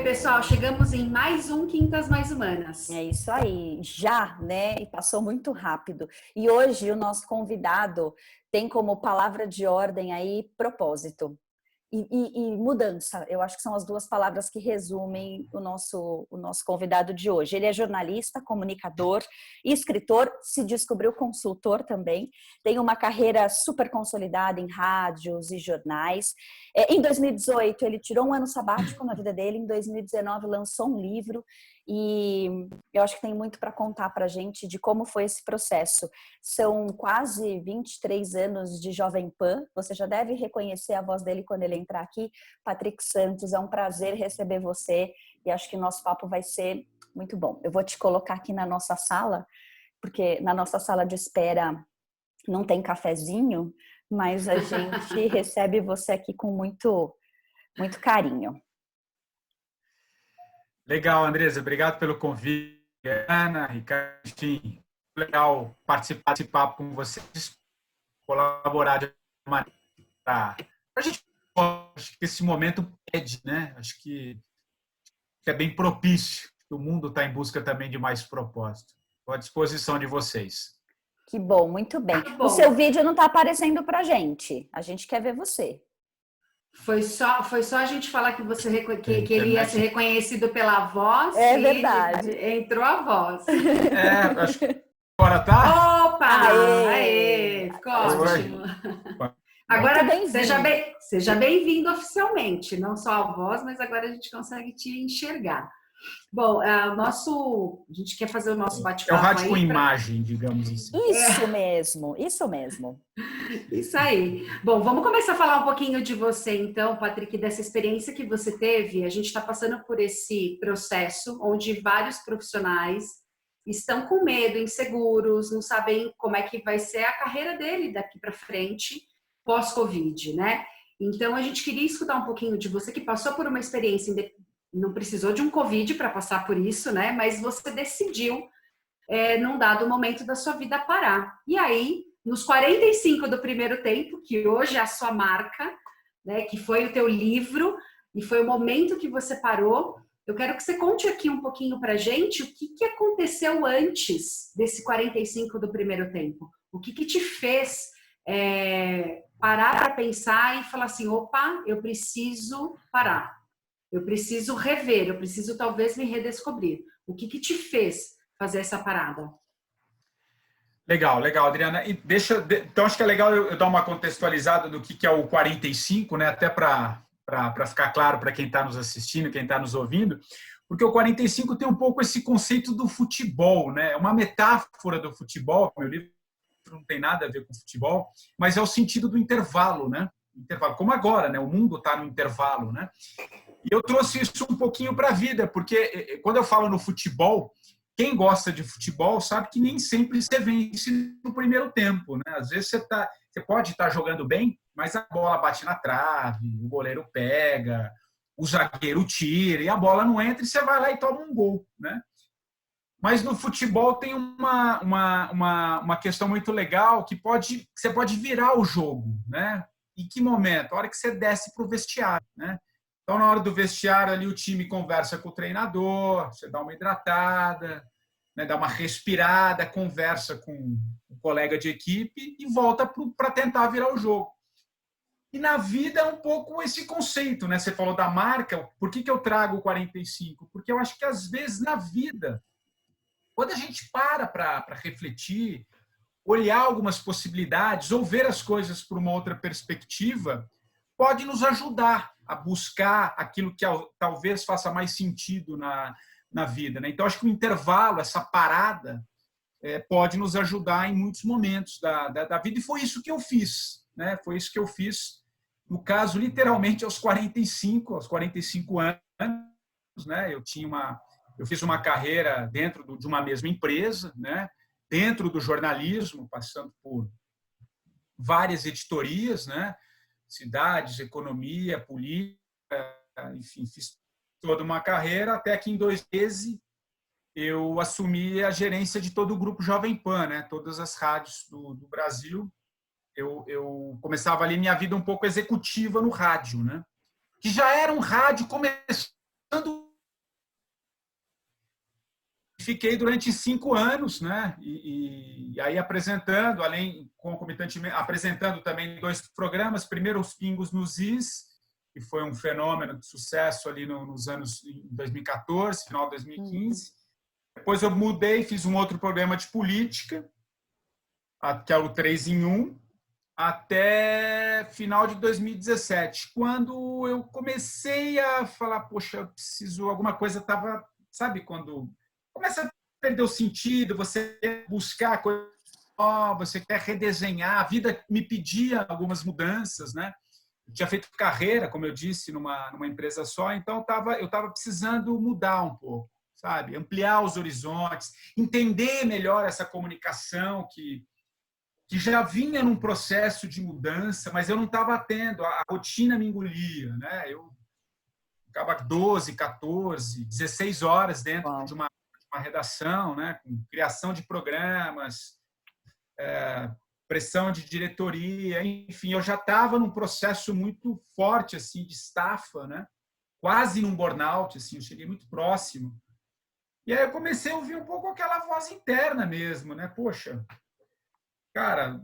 pessoal, chegamos em mais um Quintas Mais Humanas. É isso aí, já, né? E passou muito rápido. E hoje o nosso convidado tem como palavra de ordem aí propósito e mudança. Eu acho que são as duas palavras que resumem o nosso convidado de hoje. Ele é jornalista, comunicador, escritor, se descobriu consultor também, tem uma carreira super consolidada em rádios e jornais. Em 2018, ele tirou um ano sabático na vida dele, em 2019 lançou um livro e eu acho que tem muito para contar para a gente de como foi esse processo. São quase 23 anos de Jovem Pan, você já deve reconhecer a voz dele quando ele entrar aqui. Patrick Santos, é um prazer receber você e acho que o nosso papo vai ser muito bom. Eu vou te colocar aqui na nossa sala, porque na nossa sala de espera não tem cafezinho, mas a gente recebe você aqui com muito, muito carinho. Legal, Andresa, obrigado pelo convite. Ana, Ricardo, enfim, legal participar desse papo com vocês, colaborar de uma maneira para a gente. Acho que esse momento pede, né? Acho que é bem propício. O mundo está em busca também de mais propósito. Estou à disposição de vocês. Que bom, muito bem. Bom, o seu vídeo não está aparecendo para a gente quer ver você. Foi só a gente falar que que ele ia ser reconhecido pela voz. É verdade. Entrou a voz. Acho que agora tá. Opa! Aê! Ficou ótimo. Agora, seja bem-vindo oficialmente. Não só a voz, mas agora a gente consegue te enxergar. Bom, a gente quer fazer o nosso bate-papo. É o rádio com imagem, digamos assim. Isso mesmo, isso mesmo. Isso aí. Bom, vamos começar a falar um pouquinho de você, então, Patrick, dessa experiência que você teve. A gente está passando por esse processo onde vários profissionais estão com medo, inseguros, não sabem como é que vai ser a carreira dele daqui para frente, pós-Covid, né? Então, a gente queria escutar um pouquinho de você que passou por uma experiência, não precisou de um Covid para passar por isso, né? Mas você decidiu, num dado momento da sua vida, parar. E aí, nos 45 do primeiro tempo, que hoje é a sua marca, né? Que foi o teu livro, e foi o momento que você parou. Eu quero que você conte aqui um pouquinho para a gente o que aconteceu antes desse 45 do primeiro tempo. O que te fez parar para pensar e falar assim, opa, eu preciso parar. Eu preciso rever, eu preciso talvez me redescobrir. O que te fez fazer essa parada? Legal, Adriana. Então, acho que é legal eu dar uma contextualizada do que é o 45, né? Até para ficar claro para quem está nos assistindo, quem está nos ouvindo, porque o 45 tem um pouco esse conceito do futebol, né? É uma metáfora do futebol. Meu livro não tem nada a ver com futebol, mas é o sentido do intervalo, né? Intervalo, como agora, né? O mundo está no intervalo, né? E eu trouxe isso um pouquinho para a vida, porque quando eu falo no futebol, quem gosta de futebol sabe que nem sempre você vence no primeiro tempo, né? Às vezes você pode estar jogando bem, mas a bola bate na trave, o goleiro pega, o zagueiro tira, e a bola não entra e você vai lá e toma um gol, né? Mas no futebol tem uma questão muito legal que você pode virar o jogo, né? Em que momento? A hora que você desce para o vestiário, né? Então, na hora do vestiário, ali o time conversa com o treinador, você dá uma hidratada, né, dá uma respirada, conversa com o colega de equipe e volta para tentar virar o jogo. E na vida é um pouco esse conceito, né? Você falou da marca, por que eu trago o 45? Porque eu acho que, às vezes, na vida, quando a gente para refletir, olhar algumas possibilidades ou ver as coisas por uma outra perspectiva, pode nos ajudar a buscar aquilo que talvez faça mais sentido na vida, né? Então, acho que o intervalo, essa parada, pode nos ajudar em muitos momentos da vida, e foi isso que eu fiz, né? Foi isso que eu fiz, no caso, literalmente, aos 45 anos, né? Eu fiz uma carreira dentro de uma mesma empresa, né? Dentro do jornalismo, passando por várias editorias, né? Cidades, economia, política, enfim, fiz toda uma carreira, até que em 2013 eu assumi a gerência de todo o grupo Jovem Pan, né? Todas as rádios do Brasil. Eu começava ali minha vida um pouco executiva no rádio, né? Que já era um rádio começando fiquei durante 5 anos, né? E aí apresentando, além concomitantemente, apresentando também 2 programas. Primeiro, os Pingos nos Is, que foi um fenômeno de sucesso ali nos anos em 2014, final de 2015. Depois eu mudei, fiz um outro programa de política, que é o 3 em 1, até final de 2017, quando eu comecei a falar, poxa, eu preciso, alguma coisa estava, sabe, quando começa a perder o sentido, você quer buscar coisa nova, você quer redesenhar, a vida me pedia algumas mudanças, né? Eu tinha feito carreira, como eu disse, numa empresa só, então eu estava precisando mudar um pouco, sabe? Ampliar os horizontes, entender melhor essa comunicação que já vinha num processo de mudança, mas eu não estava tendo, a rotina me engolia, né? Eu ficava 12, 14, 16 horas dentro de uma redação, né? Com criação de programas, pressão de diretoria, enfim, eu já estava num processo muito forte assim de estafa, né? Quase num burnout, assim, eu cheguei muito próximo. E aí eu comecei a ouvir um pouco aquela voz interna mesmo, né? Poxa, cara,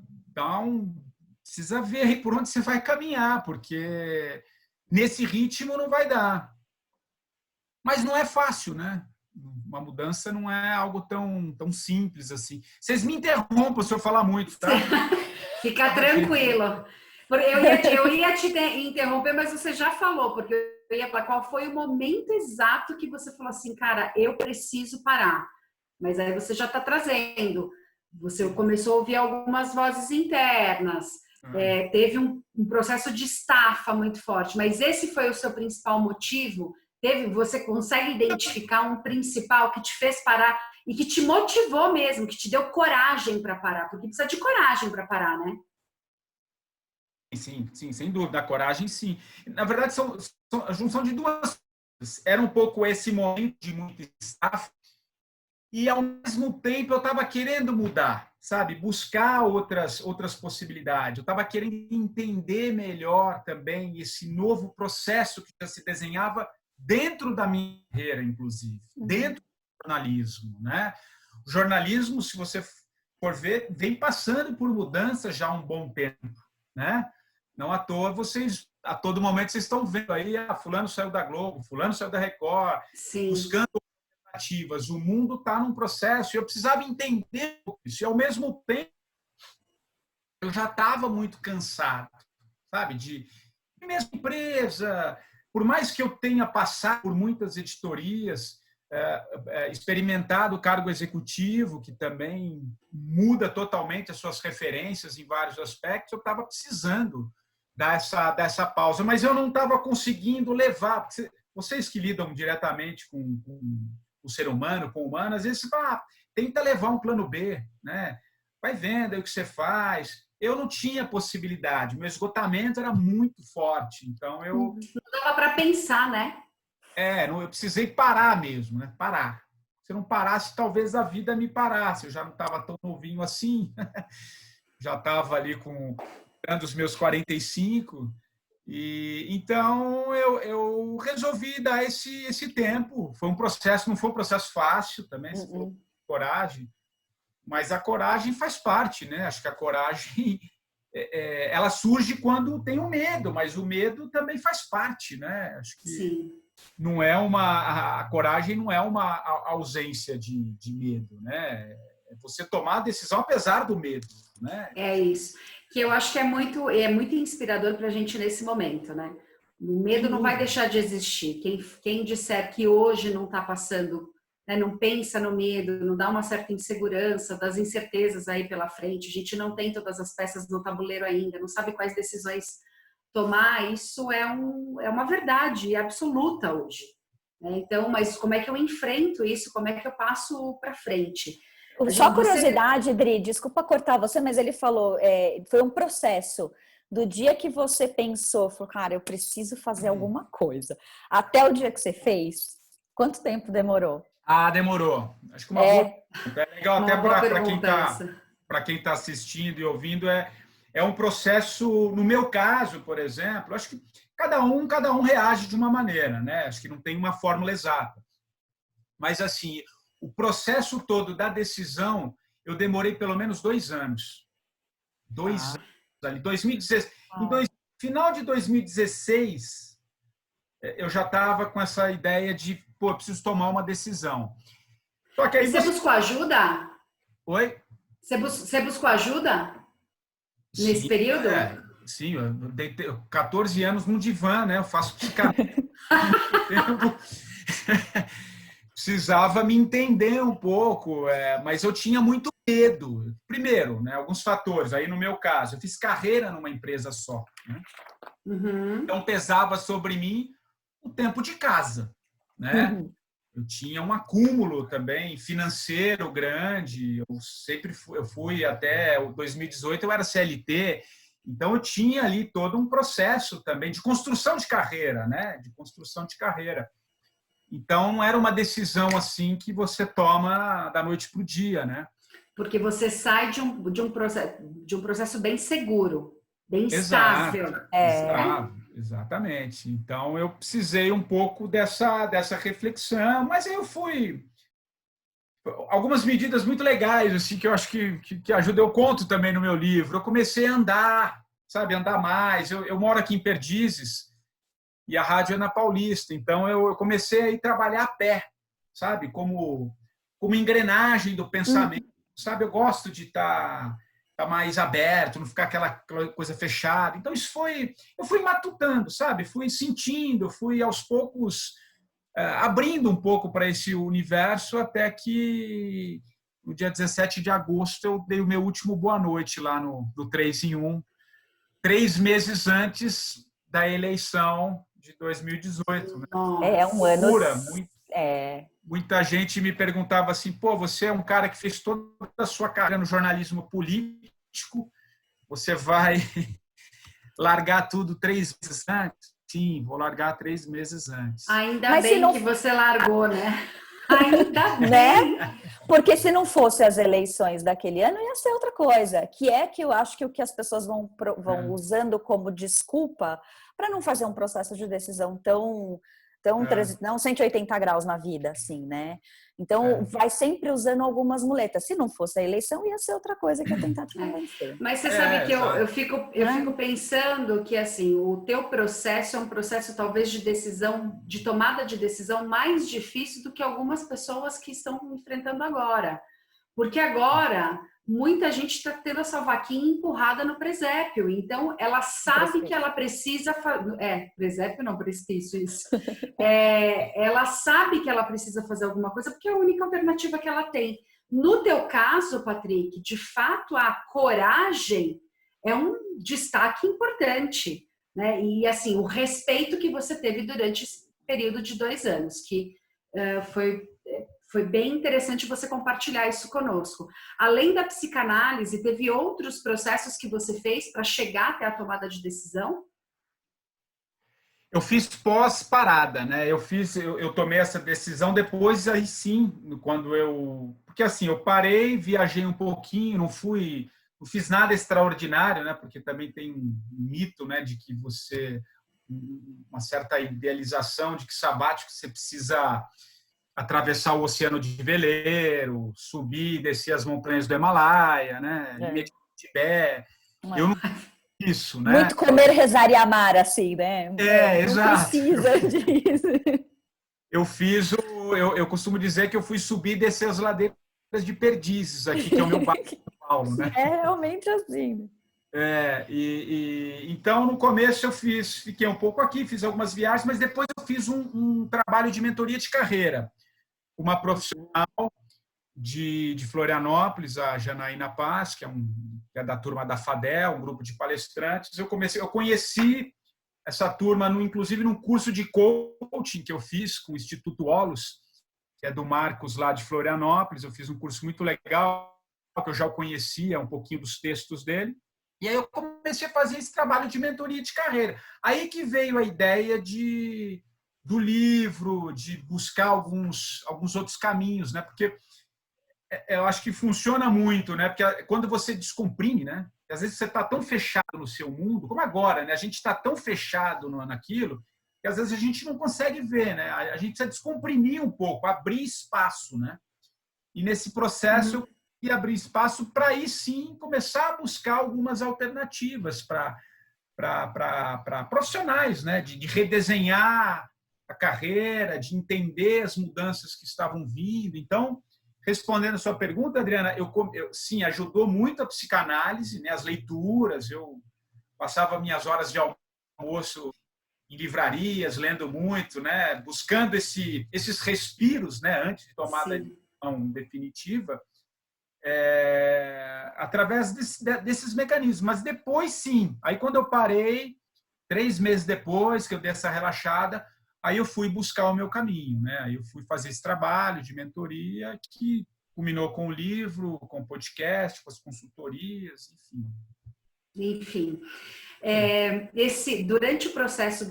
precisa ver aí por onde você vai caminhar, porque nesse ritmo não vai dar. Mas não é fácil, né? Uma mudança não é algo tão simples assim. Vocês me interrompam se eu falar muito, tá? Fica tranquilo. Eu ia te interromper, mas você já falou, porque eu ia falar qual foi o momento exato que você falou assim, cara, eu preciso parar. Mas aí você já está trazendo. Você começou a ouvir algumas vozes internas, teve um processo de estafa muito forte, mas esse foi o seu principal motivo? Você consegue identificar um principal que te fez parar e que te motivou mesmo, que te deu coragem para parar? Porque precisa de coragem para parar, né? Sim, sem dúvida. A coragem, sim. Na verdade, são a junção de duas coisas. Era um pouco esse momento de muito estafa e, ao mesmo tempo, eu estava querendo mudar, sabe? Buscar outras possibilidades. Eu estava querendo entender melhor também esse novo processo que já se desenhava dentro da minha carreira, inclusive, dentro do jornalismo, né? O jornalismo, se você for ver, vem passando por mudanças já há um bom tempo, né? Não à toa vocês, a todo momento, vocês estão vendo aí, fulano saiu da Globo, fulano saiu da Record, Sim. Buscando alternativas. O mundo está num processo e eu precisava entender isso. E, ao mesmo tempo, eu já estava muito cansado, sabe? De mesma empresa, por mais que eu tenha passado por muitas editorias, experimentado o cargo executivo, que também muda totalmente as suas referências em vários aspectos, eu estava precisando dessa pausa, mas eu não estava conseguindo levar. Vocês que lidam diretamente com o ser humano, com o humano, às vezes você fala, tenta levar um plano B, né? Vai vendo aí o que você faz. Eu não tinha possibilidade, meu esgotamento era muito forte, então eu... Não dava para pensar, né? eu precisei parar mesmo, né? Parar. Se eu não parasse, talvez a vida me parasse. Eu já não estava tão novinho assim, já estava ali com os meus 45, e então eu resolvi dar esse tempo. Foi um processo, não foi um processo fácil também, se for coragem, mas a coragem faz parte, né? Acho que a coragem ela surge quando tem o medo, mas o medo também faz parte, né? Acho que Sim. Não é a coragem não é uma ausência de medo, né? É você tomar a decisão apesar do medo, né? É isso. Que eu acho que é muito inspirador para a gente nesse momento, né? O medo não vai deixar de existir. Quem disser que hoje não está passando, né, não pensa no medo, não dá uma certa insegurança, das incertezas aí pela frente, a gente não tem todas as peças no tabuleiro ainda, não sabe quais decisões tomar, isso é uma verdade absoluta hoje. Né? Então, mas como é que eu enfrento isso? Como é que eu passo para frente? Só curiosidade, Dri, desculpa cortar você, mas ele falou, foi um processo. Do dia que você pensou, falou, cara, eu preciso fazer alguma coisa, até o dia que você fez, quanto tempo demorou? Demorou. Acho que uma boa... É legal até para quem tá assistindo e ouvindo, é um processo, no meu caso, por exemplo, acho que cada um reage de uma maneira, né? Acho que não tem uma fórmula exata. Mas, assim, o processo todo da decisão, eu demorei pelo menos 2 anos. 2 anos ali. 2016. Final de 2016, eu já estava com essa ideia de, pô, eu preciso tomar uma decisão. Só que aí você buscou ajuda? Oi? Você buscou ajuda nesse período? Sim, eu dei 14 anos num divã, né? Eu faço psicanálise. Precisava me entender um pouco, mas eu tinha muito medo. Primeiro, né, alguns fatores. Aí, no meu caso, eu fiz carreira numa empresa só. Né? Uhum. Então, pesava sobre mim o tempo de casa. Né? Eu tinha um acúmulo também financeiro grande. Eu fui até 2018, eu era CLT. Então, eu tinha ali todo um processo também de construção de carreira, né? De construção de carreira. Então, não era uma decisão assim que você toma da noite para o dia, né? Porque você sai de um processo bem seguro, bem estável. Exatamente. Então, eu precisei um pouco dessa reflexão, mas eu fui... Algumas medidas muito legais, assim, que eu acho que ajudam. Eu conto também no meu livro. Eu comecei a andar, sabe? Andar mais. Eu moro aqui em Perdizes, e a rádio é na Paulista, então eu comecei a ir trabalhar a pé, sabe? Como engrenagem do pensamento, sabe? Eu gosto de estar mais aberto, não ficar aquela coisa fechada. Então, eu fui matutando, sabe? Fui sentindo, fui aos poucos abrindo um pouco para esse universo, até que no dia 17 de agosto eu dei o meu último boa noite lá no 3 em 1, 3 meses antes da eleição de 2018. Né? Um ano. Muita gente me perguntava assim, pô, você é um cara que fez toda a sua carreira no jornalismo político, você vai largar tudo 3 meses antes? Sim, vou largar 3 meses antes. Ainda bem que você largou, né? Ainda bem. Né? Porque se não fosse as eleições daquele ano, ia ser outra coisa. Que eu acho que o que as pessoas vão usando como desculpa para não fazer um processo de decisão tão não 180 graus na vida, assim, né? Então, vai sempre usando algumas muletas. Se não fosse a eleição, ia ser outra coisa que ia tentar te convencer. Mas você sabe que eu fico pensando que, assim, o teu processo é um processo, talvez, de decisão, de tomada de decisão mais difícil do que algumas pessoas que estão enfrentando agora. Porque agora, muita gente está tendo essa vaquinha empurrada no presépio. Então, ela sabe que ela precisa... presépio não, precipício, isso. Ela sabe que ela precisa fazer alguma coisa, porque é a única alternativa que ela tem. No teu caso, Patrick, de fato, a coragem é um destaque importante. Né? E, assim, o respeito que você teve durante esse período de 2 anos, que foi bem interessante você compartilhar isso conosco. Além da psicanálise, teve outros processos que você fez para chegar até a tomada de decisão? Eu fiz pós-parada, né? Eu tomei essa decisão depois, aí sim, porque assim, eu parei, viajei um pouquinho, não fiz nada extraordinário, né? Porque também tem um mito, né, de que uma certa idealização de que sabático você precisa atravessar o oceano de veleiro, subir e descer as montanhas do Himalaia, né? Tibete. Eu não fiz isso, né? Muito comer, rezar e amar, assim, né? Exato. Não precisa disso. Eu costumo dizer que eu fui subir e descer as ladeiras de Perdizes, aqui, que é o meu bairro de São Paulo, né? É realmente assim. Então, no começo fiquei um pouco aqui, fiz algumas viagens, mas depois eu fiz um trabalho de mentoria de carreira. Uma profissional de Florianópolis, a Janaína Paz, que é da turma da FADEL, um grupo de palestrantes. Eu conheci essa turma, inclusive, num curso de coaching que eu fiz com o Instituto Olos, que é do Marcos, lá de Florianópolis. Eu fiz um curso muito legal, que eu já o conhecia, um pouquinho dos textos dele. E aí eu comecei a fazer esse trabalho de mentoria de carreira. Aí que veio a ideia do livro, de buscar alguns outros caminhos, né? Porque eu acho que funciona muito, né? Porque quando você descomprime, né? Às vezes você está tão fechado no seu mundo, como agora, né? A gente está tão fechado naquilo que às vezes a gente não consegue ver, né? A gente precisa descomprimir um pouco, abrir espaço, né? E nesse processo eu ia abrir espaço para aí sim começar a buscar algumas alternativas para profissionais, né? De redesenhar a carreira, de entender as mudanças que estavam vindo. Então, respondendo a sua pergunta, Adriana, sim, ajudou muito a psicanálise, né? As leituras, eu passava minhas horas de almoço em livrarias, lendo muito, né? Buscando esses respiros, né? Antes de tomar a decisão definitiva, através desses mecanismos. Mas depois, sim, aí quando eu parei, 3 meses depois que eu dei essa relaxada, aí eu fui buscar o meu caminho, né? Aí eu fui fazer esse trabalho de mentoria que culminou com o livro, com o podcast, com as consultorias, enfim. Enfim, durante o processo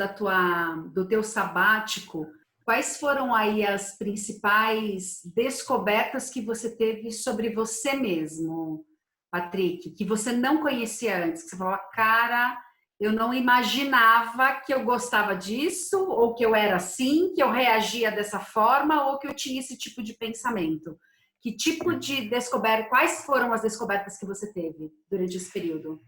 do teu sabático, quais foram aí as principais descobertas que você teve sobre você mesmo, Patrick, que você não conhecia antes? Que você falou, cara, eu não imaginava que eu gostava disso, ou que eu era assim, que eu reagia dessa forma, ou que eu tinha esse tipo de pensamento. Que tipo de descoberta, quais foram as descobertas que você teve durante esse período?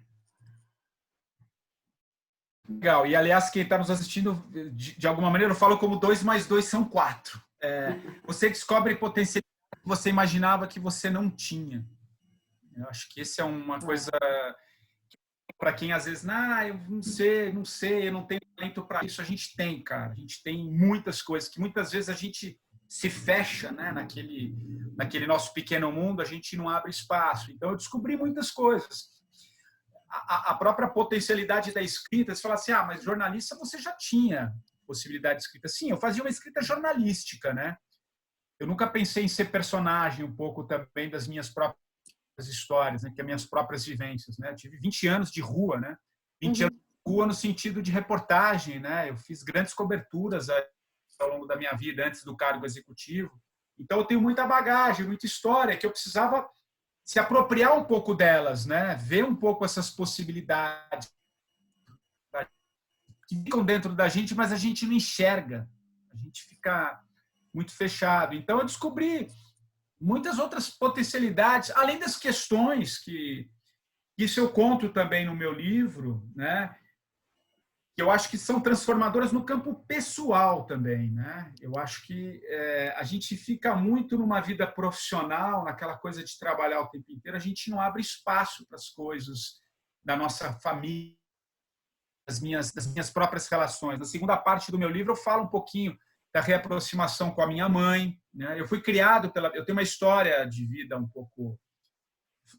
Legal. E, aliás, quem está nos assistindo, de alguma maneira, eu falo como 2 mais 2 são 4. Você descobre potencialidade que você imaginava que você não tinha. Eu acho que isso é uma coisa para quem, às vezes, eu não sei, eu não tenho talento para isso. A gente tem, cara. A gente tem muitas coisas que muitas vezes a gente se fecha, né, naquele nosso pequeno mundo, a gente não abre espaço. Então, eu descobri muitas coisas. A própria potencialidade da escrita, você fala assim, mas jornalista você já tinha possibilidade de escrita. Sim, eu fazia uma escrita jornalística, né? Eu nunca pensei em ser personagem um pouco também das minhas próprias histórias, né? Que as minhas próprias vivências, né? Eu tive 20 anos de rua, né? 20 anos de rua no sentido de reportagem, né? Eu fiz grandes coberturas ao longo da minha vida antes do cargo executivo. Então, eu tenho muita bagagem, muita história que eu precisava se apropriar um pouco delas, né? Ver um pouco essas possibilidades que ficam dentro da gente, mas a gente não enxerga. A gente fica muito fechado. Então, eu descobri muitas outras potencialidades, além das questões que isso eu conto também no meu livro, né? Que eu acho que são transformadoras no campo pessoal também, né? Eu acho que a gente fica muito numa vida profissional, naquela coisa de trabalhar o tempo inteiro, a gente não abre espaço para as coisas da nossa família, das minhas próprias relações. Na segunda parte do meu livro eu falo um pouquinho da reaproximação com a minha mãe, né? Eu fui criado eu tenho uma história de vida um pouco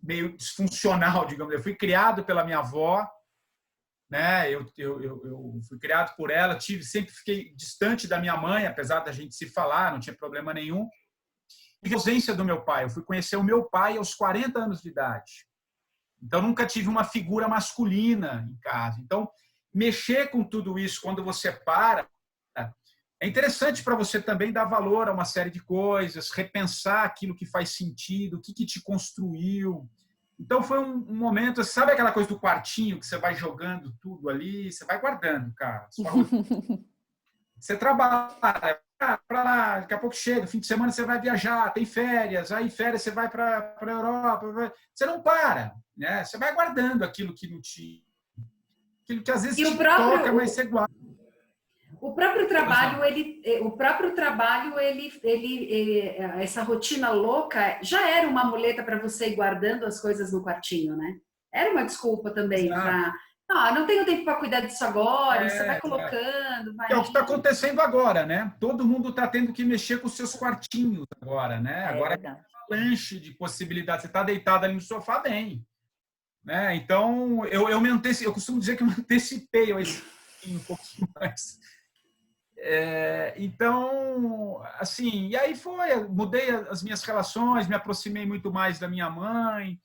meio disfuncional, digamos. Eu fui criado pela minha avó, né? Eu fui criado por ela, sempre fiquei distante da minha mãe, apesar da gente se falar, não tinha problema nenhum. E a ausência do meu pai, eu fui conhecer o meu pai aos 40 anos de idade. Então, nunca tive uma figura masculina em casa. Então, mexer com tudo isso, quando você para, é interessante para você também dar valor a uma série de coisas, repensar aquilo que faz sentido, o que te construiu. Então, foi um momento, sabe aquela coisa do quartinho, que você vai jogando tudo ali, você vai guardando, cara. Você trabalha para lá, daqui a pouco chega, fim de semana você vai viajar, tem férias, aí férias você vai para a Europa, você não para, né? Você vai guardando aquilo que não te... aquilo que às vezes te toca, mas você guarda. O próprio trabalho, essa rotina louca já era uma muleta para você ir guardando as coisas no quartinho, né? Era uma desculpa também para... não tenho tempo para cuidar disso agora, você vai colocando. Vai... É o que está acontecendo agora, né? Todo mundo está tendo que mexer com os seus quartinhos agora, né? Agora é uma avalanche de possibilidades. Você está deitado ali no sofá, bem. Né? Então, eu costumo dizer que eu me antecipei um pouquinho mais. Então, assim, e aí mudei as minhas relações, me aproximei muito mais da minha mãe.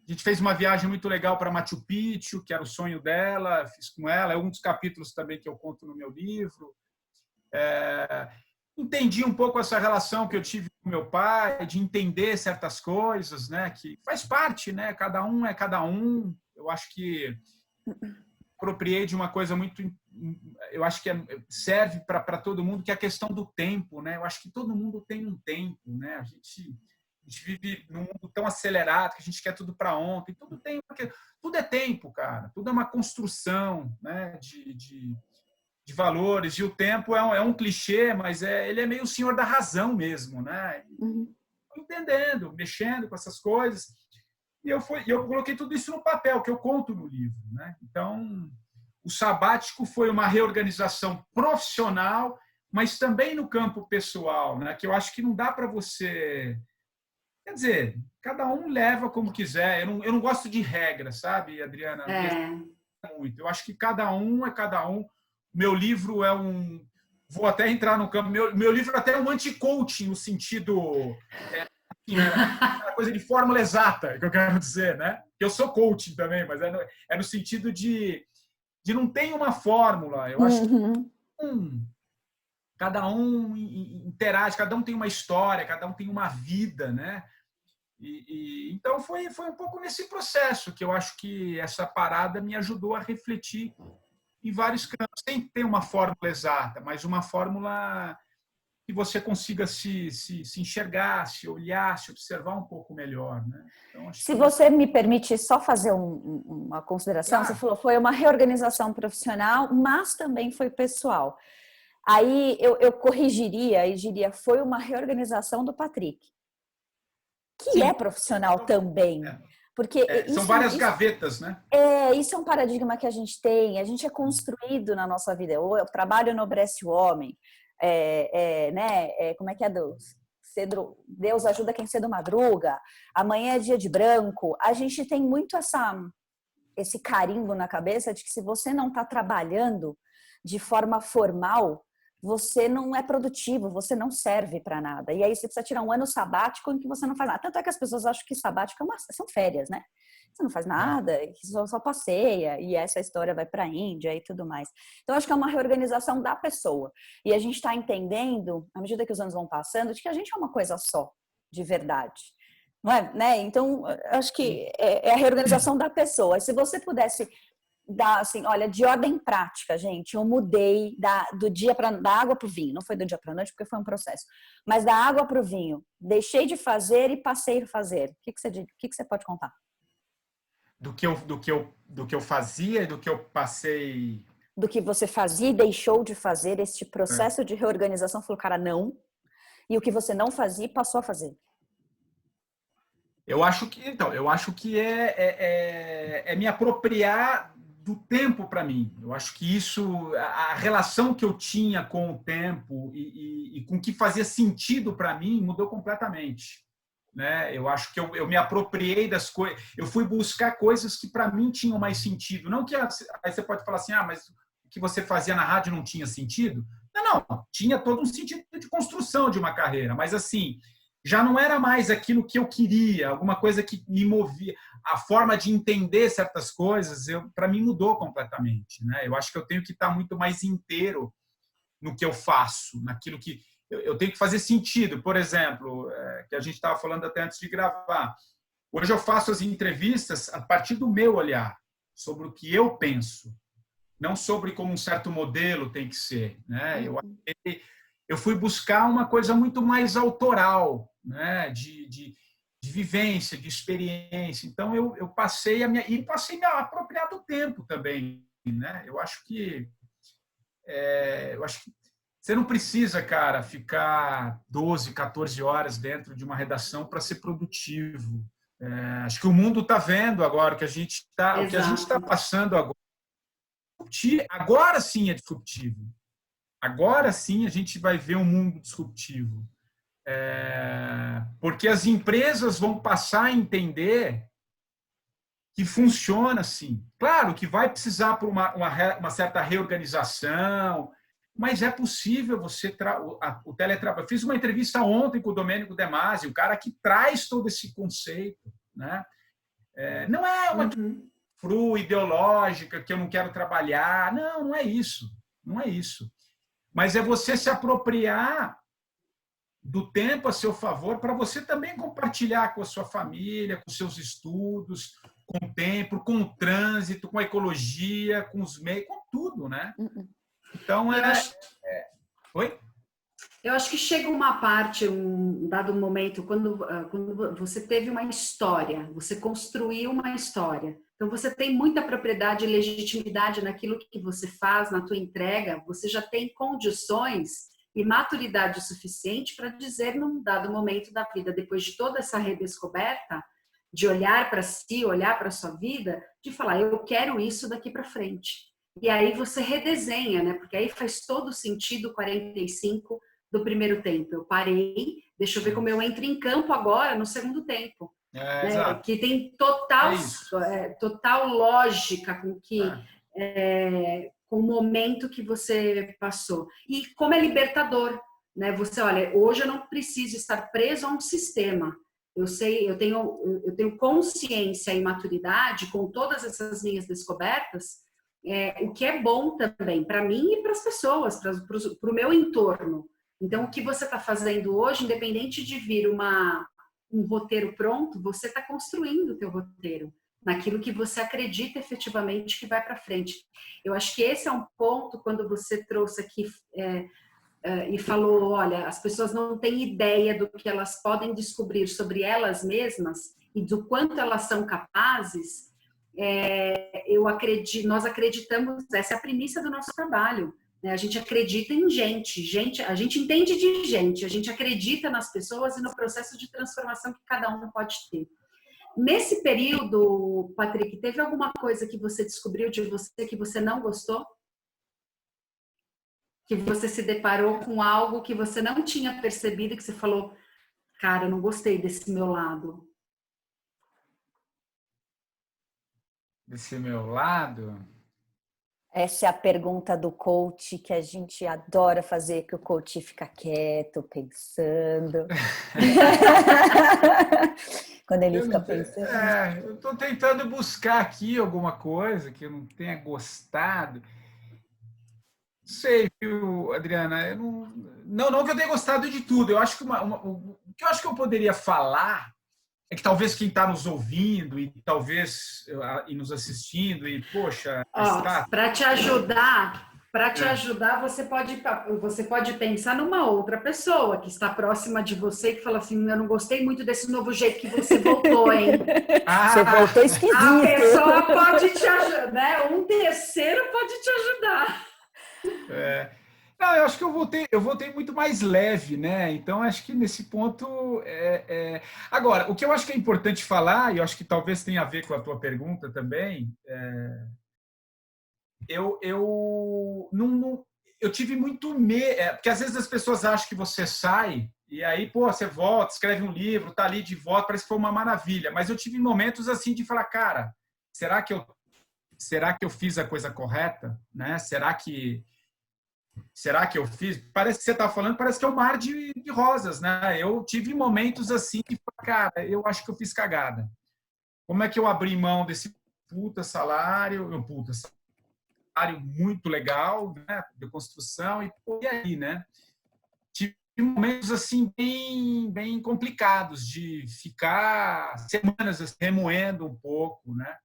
A gente fez uma viagem muito legal para Machu Picchu, que era o sonho dela, fiz com ela, é um dos capítulos também que eu conto no meu livro. Entendi um pouco essa relação que eu tive com meu pai, de entender certas coisas, né, que faz parte, né, cada um é cada um. Eu acho que apropriei de uma coisa muito, eu acho que serve para todo mundo, que é a questão do tempo, né? Eu acho que todo mundo tem um tempo, né? A gente A gente vive num mundo tão acelerado que a gente quer tudo para ontem. Tudo é tempo, cara. Tudo é uma construção, né, de valores. E o tempo é um clichê, mas ele é meio o senhor da razão mesmo, né? Entendendo, mexendo com essas coisas. E eu coloquei tudo isso no papel, que eu conto no livro, né? Então, o sabático foi uma reorganização profissional, mas também no campo pessoal, né? Que eu acho que não dá para você... Quer dizer, cada um leva como quiser. Eu não gosto de regra, sabe, Adriana? Muito. Eu acho que cada um é cada um. Meu livro é um... Vou até entrar no campo. Meu livro até é um anti-coaching, no sentido... uma coisa de fórmula exata, que eu quero dizer, né? Eu sou coaching também, mas é no sentido de não ter uma fórmula. Eu acho que cada um interage, cada um tem uma história, cada um tem uma vida, né? Então foi um pouco nesse processo que eu acho que essa parada me ajudou a refletir em vários campos, sem ter uma fórmula exata, mas uma fórmula que você consiga se enxergar, se olhar, se observar um pouco melhor, né? Então, se você me permite só fazer uma consideração, você falou foi uma reorganização profissional, mas também foi pessoal. Aí eu corrigiria e diria foi uma reorganização do Patrick, que Sim. é profissional também. Porque são várias gavetas, né? Isso é um paradigma que a gente tem, a gente é construído na nossa vida. Eu trabalho nobrece o homem, como é que é Deus ajuda quem cedo madruga, amanhã é dia de branco. A gente tem muito esse carimbo na cabeça de que se você não está trabalhando de forma formal, você não é produtivo, você não serve para nada. E aí você precisa tirar um ano sabático em que você não faz nada. Tanto é que as pessoas acham que sabático são férias, né? Você não faz nada, só passeia, e essa história vai para a Índia e tudo mais. Então, acho que é uma reorganização da pessoa. E a gente está entendendo, à medida que os anos vão passando, de que a gente é uma coisa só, de verdade. Não é? Né? Então, acho que é a reorganização da pessoa. E se você pudesse dar, assim, olha, de ordem prática, gente, eu mudei da água para o vinho. Não foi do dia para a noite, porque foi um processo. Mas da água para o vinho. Deixei de fazer e passei a fazer. O que você pode contar? Do que eu fazia e do que eu passei... Do que você fazia e deixou de fazer, este processo de reorganização, falou, cara, não. E o que você não fazia e passou a fazer. Eu acho que é me apropriar do tempo para mim. Eu acho que isso, a relação que eu tinha com o tempo e com o que fazia sentido para mim mudou completamente. Né? Eu acho que eu me apropriei das coisas, eu fui buscar coisas que para mim tinham mais sentido. Não que aí você pode falar assim, mas o que você fazia na rádio não tinha sentido? Não, tinha todo um sentido de construção de uma carreira, mas assim, já não era mais aquilo que eu queria, alguma coisa que me movia. A forma de entender certas coisas, para mim, mudou completamente. Né? Eu acho que eu tenho que estar muito mais inteiro no que eu faço, naquilo que eu tenho que fazer sentido. Por exemplo, que a gente estava falando até antes de gravar. Hoje eu faço as entrevistas a partir do meu olhar, sobre o que eu penso, não sobre como um certo modelo tem que ser. Né? Eu fui buscar uma coisa muito mais autoral, né? de vivência, de experiência. Então, eu passei a me apropriar do tempo também. Né? Eu acho que você não precisa, cara, ficar 12, 14 horas dentro de uma redação para ser produtivo. Acho que o mundo está vendo agora o que a gente está passando agora. Agora sim é disruptivo. Agora sim a gente vai ver um mundo disruptivo. Porque as empresas vão passar a entender que funciona assim. Claro que vai precisar por uma certa reorganização, mas é possível você... o teletrabalho. Eu fiz uma entrevista ontem com o Domênico De Masi, o cara que traz todo esse conceito. Né? Não é uma ideológica que eu não quero trabalhar. Não é isso. Não é isso. Mas é você se apropriar do tempo a seu favor para você também compartilhar com a sua família, com seus estudos, com o tempo, com o trânsito, com a ecologia, com os meios, com tudo, né? Então, Oi? Eu acho que chega uma parte, um dado momento, quando você teve uma história, você construiu uma história. Então, você tem muita propriedade e legitimidade naquilo que você faz, na tua entrega, você já tem condições e maturidade suficiente para dizer, num dado momento da vida, depois de toda essa redescoberta, de olhar para si, olhar para a sua vida, de falar, eu quero isso daqui para frente. E aí você redesenha, né? Porque aí faz todo sentido 45 do primeiro tempo. Eu parei, deixa eu ver como eu entro em campo agora no segundo tempo. Né? Que tem total lógica com o momento que você passou. E como é libertador, né? Você, olha, hoje eu não preciso estar preso a um sistema. Eu tenho consciência e maturidade com todas essas minhas descobertas, o que é bom também para mim e para as pessoas, para o meu entorno. Então, o que você está fazendo hoje, independente de vir um roteiro pronto, você está construindo o teu roteiro, naquilo que você acredita efetivamente que vai para frente. Eu acho que esse é um ponto, quando você trouxe aqui e falou, olha, as pessoas não têm ideia do que elas podem descobrir sobre elas mesmas e do quanto elas são capazes. Nós acreditamos, essa é a premissa do nosso trabalho, né? A gente acredita em gente, a gente entende de gente, a gente acredita nas pessoas e no processo de transformação que cada um pode ter. Nesse período, Patrick, teve alguma coisa que você descobriu de você que você não gostou? Que você se deparou com algo que você não tinha percebido, que você falou, cara, eu não gostei desse meu lado. Desse meu lado? Essa é a pergunta do coach que a gente adora fazer, que o coach fica quieto, pensando. Quando ele fica pensando. Eu estou tentando buscar aqui alguma coisa que eu não tenha gostado. Não sei, viu, Adriana? Não que eu tenha gostado de tudo. Eu acho que o que eu acho que eu poderia falar é que talvez quem está nos ouvindo e talvez e nos assistindo e poxa, para te ajudar, você pode pensar numa outra pessoa que está próxima de você que fala assim, eu não gostei muito desse novo jeito que você voltou, hein? Você voltou esquisito. A pessoa pode te ajudar, né? Um terceiro pode te ajudar. Não, eu acho que eu voltei muito mais leve, né? Então, acho que nesse ponto... Agora, o que eu acho que é importante falar, e eu acho que talvez tenha a ver com a tua pergunta também, eu tive muito medo, porque às vezes as pessoas acham que você sai, e aí, você volta, escreve um livro, tá ali de volta, parece que foi uma maravilha, mas eu tive momentos assim de falar, cara, será que eu fiz a coisa correta? Né? Será que eu fiz? Parece que você está falando, parece que é um mar de rosas, né? Eu tive momentos assim de, cara, eu acho que eu fiz cagada. Como é que eu abri mão desse puta salário muito legal, né? De construção, e aí, né? Tive momentos assim bem complicados de ficar semanas assim, remoendo um pouco, né?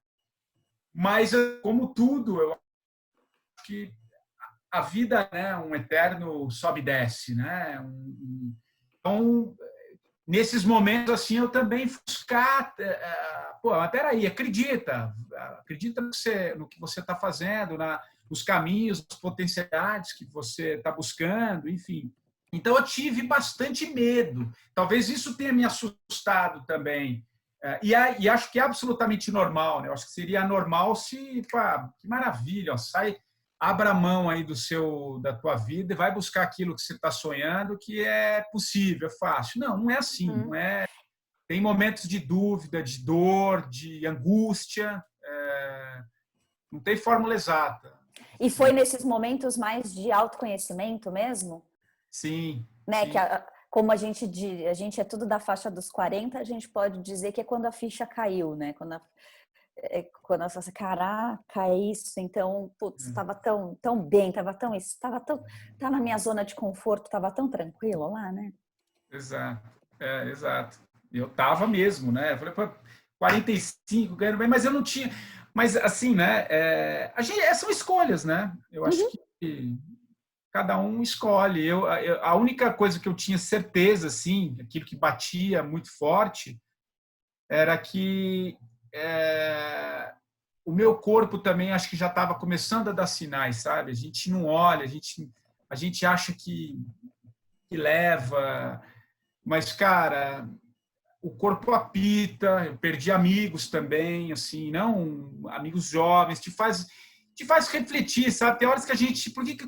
Mas, como tudo, eu acho que a vida é, né, um eterno sobe e desce, né? Então, nesses momentos assim, eu também buscar, mas peraí, acredita no que você está fazendo, nos caminhos, nas potencialidades que você está buscando, enfim. Então, eu tive bastante medo. Talvez isso tenha me assustado também. E acho que é absolutamente normal, né? Eu acho que seria normal se, que maravilha, sai, abra a mão aí da tua vida e vai buscar aquilo que você está sonhando, que é possível, é fácil. Não é assim, não é. Tem momentos de dúvida, de dor, de angústia, não tem fórmula exata. E foi nesses momentos mais de autoconhecimento mesmo? Sim. Né? Sim. Como a gente é tudo da faixa dos 40, a gente pode dizer que é quando a ficha caiu, né? Quando eu falo assim, caraca, é isso, então, putz, estava tão bem, estava na minha zona de conforto, estava tão tranquilo lá, né? Exato, exato. Eu estava mesmo, né? Eu falei, 45, ganhando bem, mas eu não tinha... Mas, assim, né? São escolhas, né? Eu acho que cada um escolhe. A única coisa que eu tinha certeza, assim, aquilo que batia muito forte, era que o meu corpo também acho que já estava começando a dar sinais, sabe? A gente não olha, a gente acha que leva, mas, cara, o corpo apita. Eu perdi amigos também, assim, não amigos jovens, te faz refletir, sabe? Tem horas que a gente, por que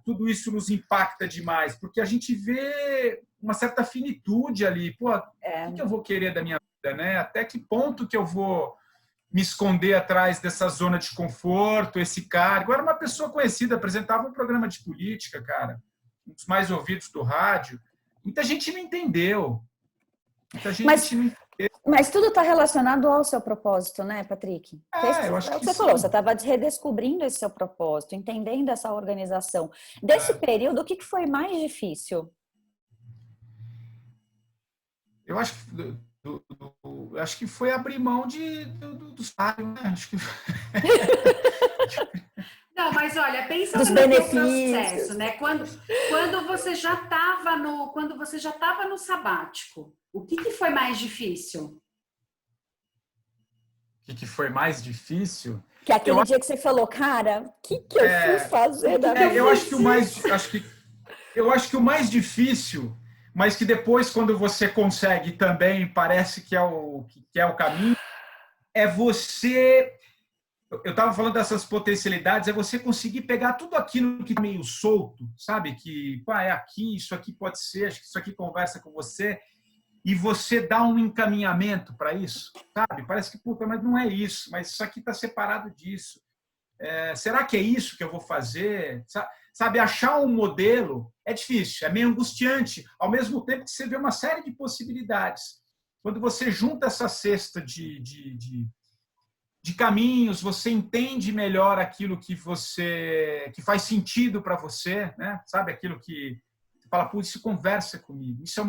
tudo isso nos impacta demais? Porque a gente vê uma certa finitude ali. Pô, o que eu vou querer da minha vida, né? Até que ponto que eu vou me esconder atrás dessa zona de conforto, esse cargo? Eu era uma pessoa conhecida, apresentava um programa de política, cara, um dos mais ouvidos do rádio. Muita gente não entendeu. Muita gente não entendeu. Mas tudo está relacionado ao seu propósito, né, Patrick? Eu acho É o que que você sim. falou, você estava redescobrindo esse seu propósito, entendendo essa organização. Desse período, o que foi mais difícil? Eu acho que acho que foi abrir mão do salário, né? Acho que... Não, mas olha, pensa Dos no teu benefícios. processo, né? Quando você já estava no sabático, o que foi mais difícil? O que foi mais difícil? Que é aquele dia que você falou, cara, o que eu fui fazer da minha vida? Eu acho que o mais difícil, mas que depois, quando você consegue também, parece que é o caminho, é você... Eu estava falando dessas potencialidades, é você conseguir pegar tudo aquilo que é meio solto, sabe? Que é aqui, isso aqui pode ser, acho que isso aqui conversa com você, e você dá um encaminhamento para isso, sabe? Parece que, puta, mas não é isso, mas isso aqui está separado disso. Será que é isso que eu vou fazer? Sabe, achar um modelo é difícil, é meio angustiante, ao mesmo tempo que você vê uma série de possibilidades. Quando você junta essa cesta de caminhos, você entende melhor aquilo que faz sentido para você, né? Sabe, aquilo que você fala, putz, isso conversa comigo. Essa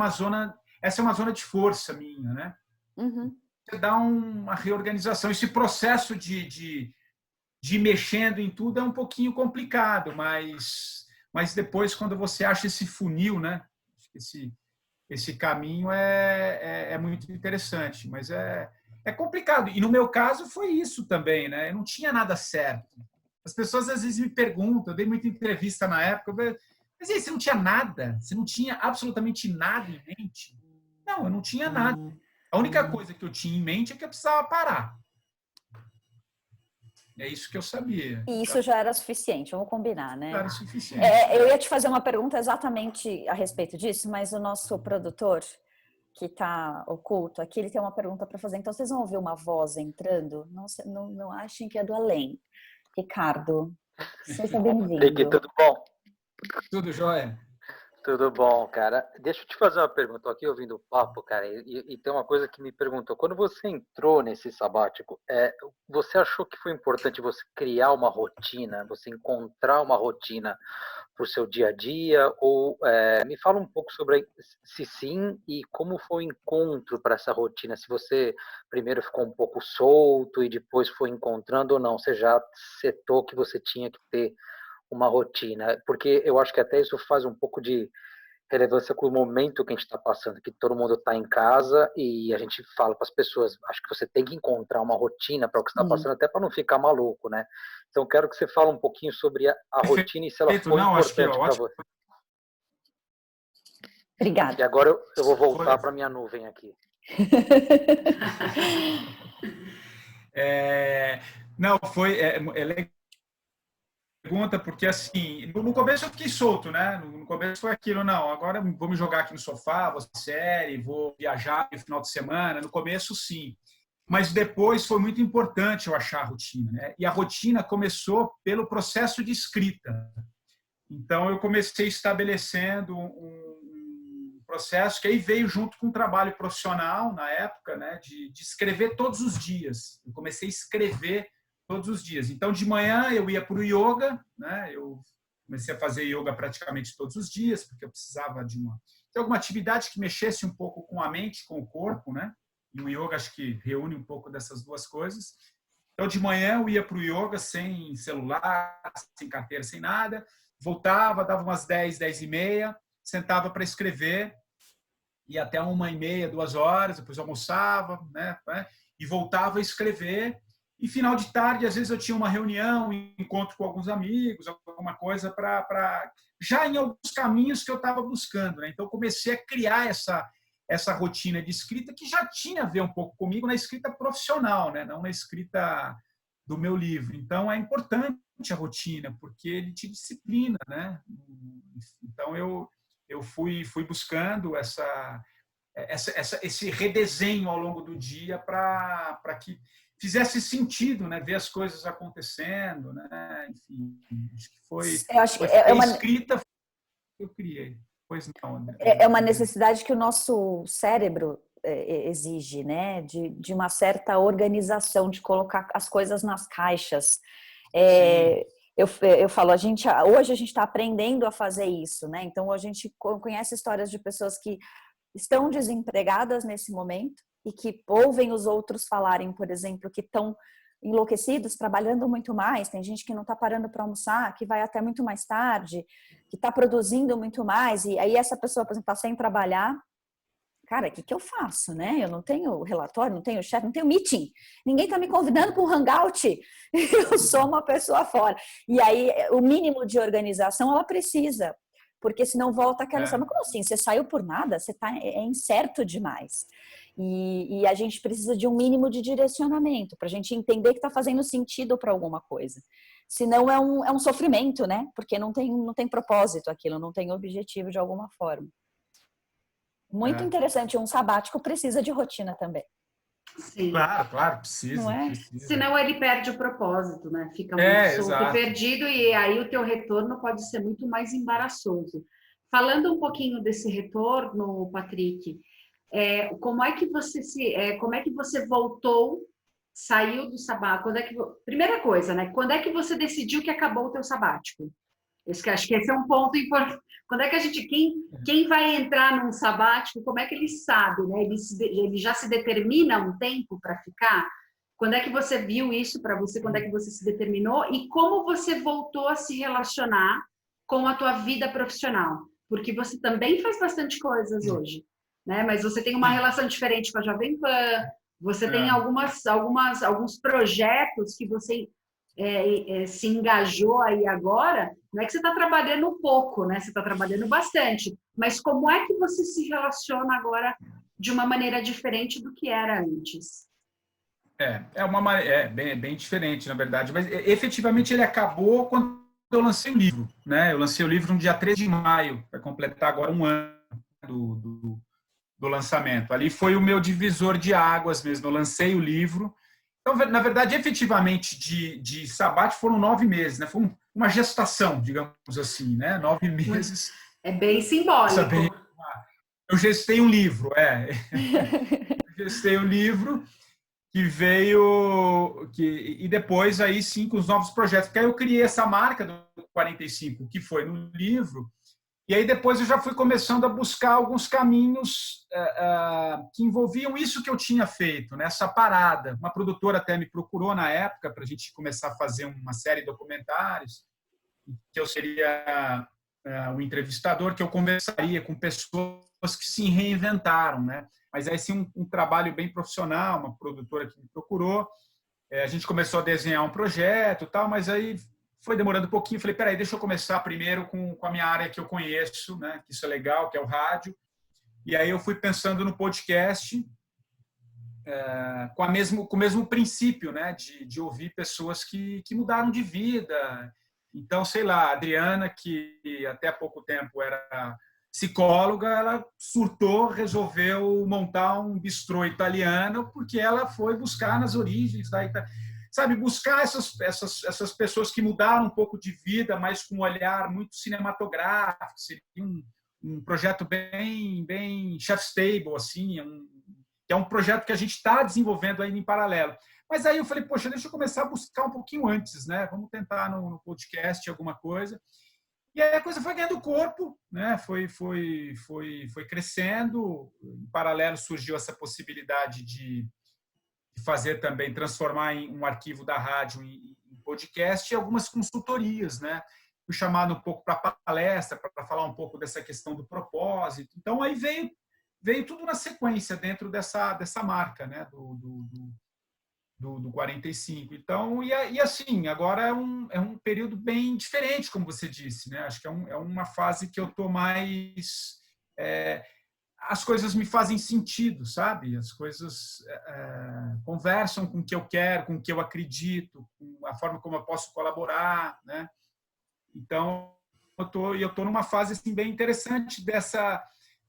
é uma zona de força minha, né? Uhum. Você dá uma reorganização. Esse processo de ir mexendo em tudo é um pouquinho complicado, mas depois, quando você acha esse funil, né? Esse caminho é muito interessante, mas é complicado. E no meu caso foi isso também, né? Eu não tinha nada certo. As pessoas às vezes me perguntam, eu dei muita entrevista na época, mas aí, você não tinha nada? Você não tinha absolutamente nada em mente? Não, eu não tinha nada. A única coisa que eu tinha em mente é que eu precisava parar. É isso que eu sabia. E isso já era suficiente, vamos combinar, né? Já era suficiente. Eu ia te fazer uma pergunta exatamente a respeito disso, mas o nosso produtor, que está oculto aqui, ele tem uma pergunta para fazer. Então, vocês vão ouvir uma voz entrando? Não achem que é do além. Ricardo, seja bem-vindo. Tudo bom? Tudo jóia? Tudo bom, cara. Deixa eu te fazer uma pergunta. Estou aqui ouvindo o papo, cara, e tem uma coisa que me perguntou. Quando você entrou nesse sabático, você achou que foi importante você criar uma rotina, você encontrar uma rotina para o seu dia a dia? Ou me fala um pouco sobre se sim e como foi o encontro para essa rotina. Se você primeiro ficou um pouco solto e depois foi encontrando ou não. Você já setou que você tinha que ter uma rotina, porque eu acho que até isso faz um pouco de relevância com o momento que a gente está passando, que todo mundo está em casa e a gente fala para as pessoas, acho que você tem que encontrar uma rotina para o que está passando, até para não ficar maluco, né? Então, quero que você fale um pouquinho sobre a rotina e se ela foi importante para você. Obrigada. E agora eu vou voltar para minha nuvem aqui. Não, é legal. Pergunta, porque assim, no começo eu fiquei solto, né? No começo foi aquilo, não, agora vou me jogar aqui no sofá, vou assistir série, vou viajar no final de semana. No começo, sim. Mas depois foi muito importante eu achar a rotina, né? E a rotina começou pelo processo de escrita. Então, eu comecei estabelecendo um processo que aí veio junto com um trabalho profissional, na época, né? De escrever todos os dias. Eu comecei a escrever todos os dias. Então, de manhã eu ia para o yoga, né? Eu comecei a fazer yoga praticamente todos os dias, porque eu precisava de alguma atividade que mexesse um pouco com a mente, com o corpo, né? E o yoga acho que reúne um pouco dessas duas coisas. Então, de manhã eu ia para o yoga sem celular, sem carteira, sem nada. voltava, dava umas 10, 10h30, sentava para escrever, ia até 1h30, 2 horas, depois almoçava, né? E voltava a escrever. E final de tarde, às vezes eu tinha uma reunião, um encontro com alguns amigos, alguma coisa já em alguns caminhos que eu estava buscando, né? Então comecei a criar essa rotina de escrita que já tinha a ver um pouco comigo na escrita profissional, né? Não na escrita do meu livro. Então é importante a rotina, porque ele te disciplina, né? Então eu fui buscando esse redesenho ao longo do dia para que fizesse sentido, né? Ver as coisas acontecendo, né? Enfim, acho que foi uma escrita que eu criei. Pois não, André. É uma necessidade que o nosso cérebro exige, né? De uma certa organização, de colocar as coisas nas caixas. Eu falo, hoje a gente está aprendendo a fazer isso, né? Então a gente conhece histórias de pessoas que estão desempregadas nesse momento e que ouvem os outros falarem, por exemplo, que estão enlouquecidos, trabalhando muito mais. Tem gente que não está parando para almoçar, que vai até muito mais tarde, que está produzindo muito mais. E aí essa pessoa, por exemplo, está sem trabalhar. Cara, o que eu faço, né? Eu não tenho relatório, não tenho chefe, não tenho meeting. Ninguém está me convidando para um hangout. Eu sou uma pessoa fora. E aí, o mínimo de organização ela precisa. Porque senão volta aquela história. Mas como assim? Você saiu por nada? Você é incerto demais. E a gente precisa de um mínimo de direcionamento para a gente entender que está fazendo sentido para alguma coisa. Senão é um sofrimento, né? Porque não tem propósito aquilo, não tem objetivo de alguma forma. Muito interessante. Um sabático precisa de rotina também. Sim. Claro, precisa. Não é? Precisa. Senão ele perde o propósito, né? Fica muito solto e perdido, e aí o teu retorno pode ser muito mais embaraçoso. Falando um pouquinho desse retorno, Patrick, como é que você voltou, saiu do sabático? Primeira coisa, né? Quando é que você decidiu que acabou o teu sabático? Acho que esse é um ponto importante. Quando é que quem vai entrar num sabático, como é que ele sabe, né? Ele já se determina um tempo para ficar? Quando é que você viu isso para você? Quando é que você se determinou? E como você voltou a se relacionar com a tua vida profissional? Porque você também faz bastante coisas hoje, né? Mas você tem uma relação diferente com a Jovem Pan, você tem alguns projetos que você se engajou aí agora. Não é que você está trabalhando pouco, né? Você está trabalhando bastante. Mas como é que você se relaciona agora de uma maneira diferente do que era antes? Bem diferente, na verdade. Mas efetivamente ele acabou quando eu lancei o livro, né? Eu lancei o livro no dia 13 de maio, vai completar agora um ano do lançamento. Ali foi o meu divisor de águas mesmo. Eu lancei o livro. Então, na verdade, efetivamente, de sabático foram 9 meses, né? Foi uma gestação, digamos assim, né? 9 meses. É bem simbólico. Eu gestei um livro, Eu gestei um livro que veio... E depois, aí sim, com os novos projetos. Porque aí eu criei essa marca do 45, que foi no livro. E aí depois eu já fui começando a buscar alguns caminhos que envolviam isso que eu tinha feito, né? Essa parada. Uma produtora até me procurou na época para a gente começar a fazer uma série de documentários, que eu seria o entrevistador, que eu conversaria com pessoas que se reinventaram, né? Mas aí sim um trabalho bem profissional, uma produtora que me procurou. A gente começou a desenhar um projeto e tal, mas aí foi demorando um pouquinho. Falei, peraí, deixa eu começar primeiro com a minha área que eu conheço, né? Que isso é legal, que é o rádio. E aí eu fui pensando no podcast com o mesmo princípio, né? De ouvir pessoas que mudaram de vida. Então, sei lá, a Adriana, que até há pouco tempo era psicóloga, ela surtou, resolveu montar um bistrô italiano porque ela foi buscar nas origens da Itália. Sabe, buscar essas pessoas que mudaram um pouco de vida, mas com um olhar muito cinematográfico. Seria um projeto bem chef's table, assim, que é um projeto que a gente está desenvolvendo ainda em paralelo. Mas aí eu falei, poxa, deixa eu começar a buscar um pouquinho antes, né? Vamos tentar no podcast alguma coisa. E aí a coisa foi ganhando corpo, né? Foi crescendo. Em paralelo surgiu essa possibilidade de fazer também, transformar um arquivo da rádio em podcast e algumas consultorias, né? fui chamado um pouco para palestra, para falar um pouco dessa questão do propósito. Então, aí veio tudo na sequência dentro dessa marca, né, do 45. Então, e assim, agora é um período bem diferente, como você disse, né? Acho que é uma fase que eu estou mais... as coisas me fazem sentido, sabe? As coisas conversam com o que eu quero, com o que eu acredito, com a forma como eu posso colaborar, né? Então, eu tô numa fase assim, bem interessante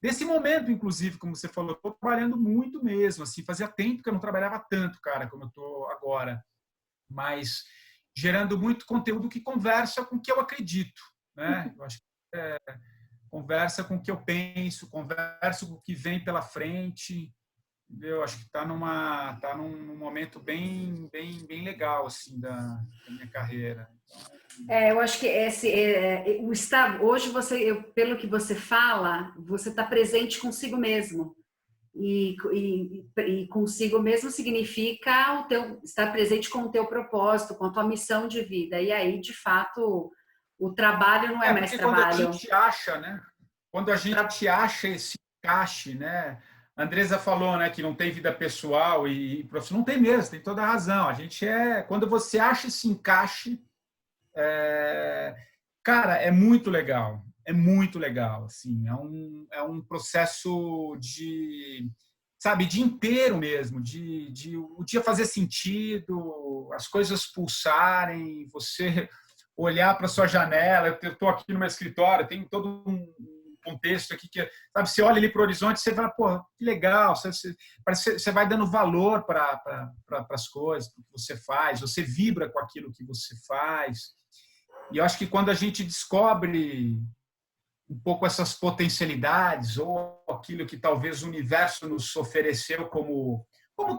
desse momento, inclusive, como você falou, estou trabalhando muito mesmo, assim, fazia tempo que eu não trabalhava tanto, cara, como eu estou agora, mas gerando muito conteúdo que conversa com o que eu acredito, né? Eu acho que conversa com o que eu penso, conversa com o que vem pela frente, entendeu? Acho que está num momento bem legal, assim, da minha carreira. Eu acho que hoje pelo que você fala, você está presente consigo mesmo. E consigo mesmo significa estar presente com o teu propósito, com a tua missão de vida. E aí, de fato, o trabalho não é mais trabalho. Quando a gente acha, né? Quando a gente acha esse encaixe, né? A Andresa falou, né, que não tem vida pessoal e profissional. Não tem mesmo, tem toda a razão. A gente quando você acha esse encaixe, cara, é muito legal. É muito legal, assim. É um processo sabe, de inteiro mesmo, de o dia fazer sentido, as coisas pulsarem, você olhar para sua janela. Eu estou aqui no meu escritório, tem todo um contexto aqui que, sabe, você olha ali para o horizonte, você fala, pô, que legal, você vai dando valor para as coisas, para o que você faz, você vibra com aquilo que você faz. E eu acho que quando a gente descobre um pouco essas potencialidades ou aquilo que talvez o universo nos ofereceu como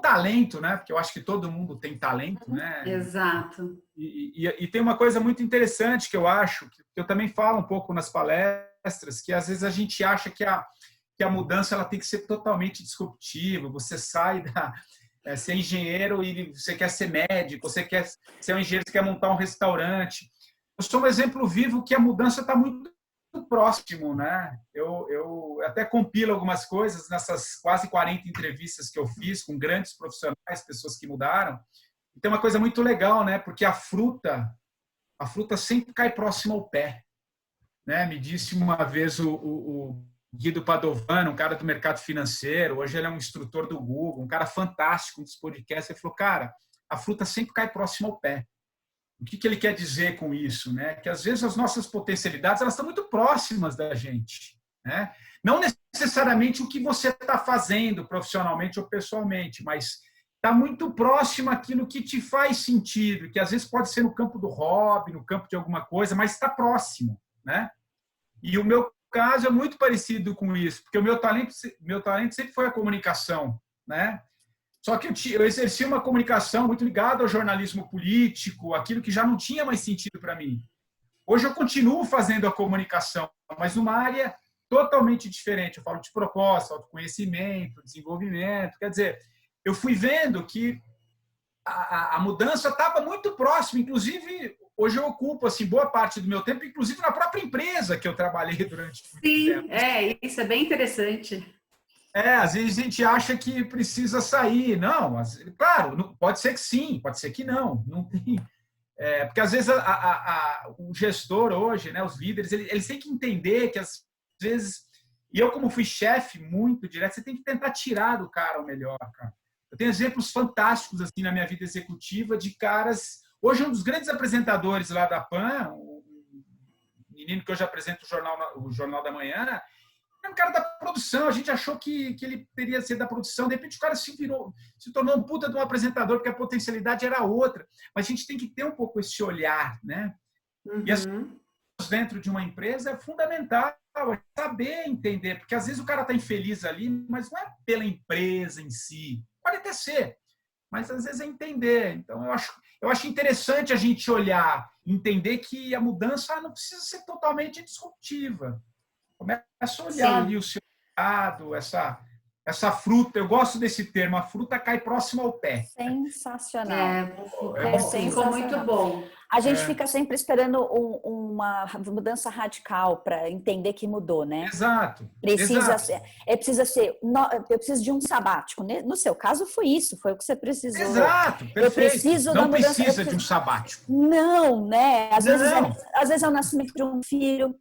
talento, né? Porque eu acho que todo mundo tem talento, né? Exato. E tem uma coisa muito interessante que eu acho, que eu também falo um pouco nas palestras, que às vezes a gente acha que a mudança ela tem que ser totalmente disruptiva. Você sai ser engenheiro e você quer ser médico, você quer ser um engenheiro, você quer montar um restaurante. Eu sou um exemplo vivo que a mudança está muito próximo, né? Eu até compilo algumas coisas nessas quase 40 entrevistas que eu fiz com grandes profissionais, pessoas que mudaram. E tem uma coisa muito legal, né? Porque a fruta sempre cai próximo ao pé, né? Me disse uma vez o Guido Padovano, um cara do mercado financeiro, hoje ele é um instrutor do Google, um cara fantástico dos podcasts. Ele falou, cara, a fruta sempre cai próximo ao pé. O que ele quer dizer com isso, né? Que às vezes as nossas potencialidades elas estão muito próximas da gente, né? Não necessariamente o que você está fazendo profissionalmente ou pessoalmente, mas está muito próximo àquilo que te faz sentido, que às vezes pode ser no campo do hobby, no campo de alguma coisa, mas está próximo, né? E o meu caso é muito parecido com isso, porque o meu talento sempre foi a comunicação, né? Só que eu exerci uma comunicação muito ligada ao jornalismo político, aquilo que já não tinha mais sentido para mim. Hoje eu continuo fazendo a comunicação, mas numa área totalmente diferente. Eu falo de propósito, autoconhecimento, desenvolvimento. Quer dizer, eu fui vendo que a mudança estava muito próxima. Inclusive, hoje eu ocupo assim, boa parte do meu tempo, inclusive na própria empresa que eu trabalhei durante muito tempo. Sim, isso é bem interessante. Às vezes a gente acha que precisa sair. Não, claro, pode ser que sim, pode ser que não. Não tem, porque às vezes o gestor hoje, né, os líderes, eles têm que entender que às vezes, e eu como fui chefe muito direto, você tem que tentar tirar do cara o melhor, cara. Eu tenho exemplos fantásticos assim na minha vida executiva de caras. Hoje um dos grandes apresentadores lá da PAN, o menino que hoje apresenta o Jornal da Manhã, é um cara da produção. A gente achou que ele teria sido da produção. De repente, o cara se tornou um puta de um apresentador, porque a potencialidade era outra. Mas a gente tem que ter um pouco esse olhar, né? Uhum. E as pessoas dentro de uma empresa é fundamental saber entender, porque às vezes o cara está infeliz ali, mas não é pela empresa em si. Pode até ser, mas às vezes é entender. Então, eu acho interessante a gente olhar, entender que a mudança não precisa ser totalmente disruptiva. Começa a olhar ali o seu lado, essa fruta. Eu gosto desse termo, a fruta cai próximo ao pé. Sensacional. Ficou muito bom. A gente fica sempre esperando uma mudança radical para entender que mudou, né? Exato. Precisa ser. Eu preciso de um sabático. No seu caso, foi isso, foi o que você precisou. Exato, perfeito. Eu preciso não da mudança. Precisa de um sabático. Não, né? Às vezes é o nascimento de um filho,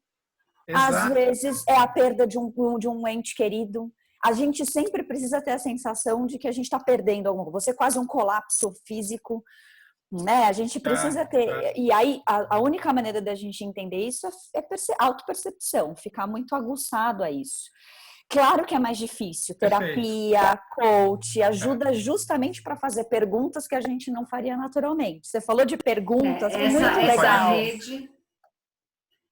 Exato. Às vezes é a perda de um ente querido. A gente sempre precisa ter a sensação de que a gente está perdendo alguma coisa. Você é quase um colapso físico, né? A gente precisa ter. E aí, a única maneira da gente entender isso é autopercepção, ficar muito aguçado a isso. Claro que é mais difícil. Terapia, coach, ajuda justamente para fazer perguntas que a gente não faria naturalmente. Você falou de perguntas, muito legal.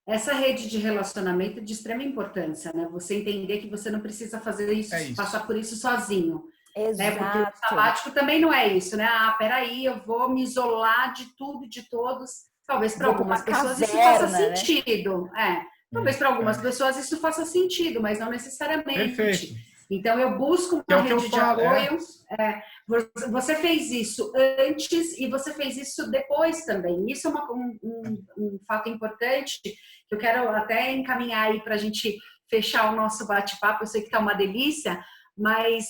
Essa rede de relacionamento é de extrema importância, né? Você entender que você não precisa fazer isso, passar por isso sozinho. Exato. Né? Porque o sabático também não é isso, né? Peraí, eu vou me isolar de tudo e de todos. Talvez para algumas pessoas isso faça sentido. Né? Talvez para algumas pessoas isso faça sentido, mas não necessariamente. Perfeito. Então, eu busco uma rede de apoio. Você fez isso antes e você fez isso depois também. Isso é um fato importante que eu quero até encaminhar aí para a gente fechar o nosso bate-papo. Eu sei que está uma delícia, mas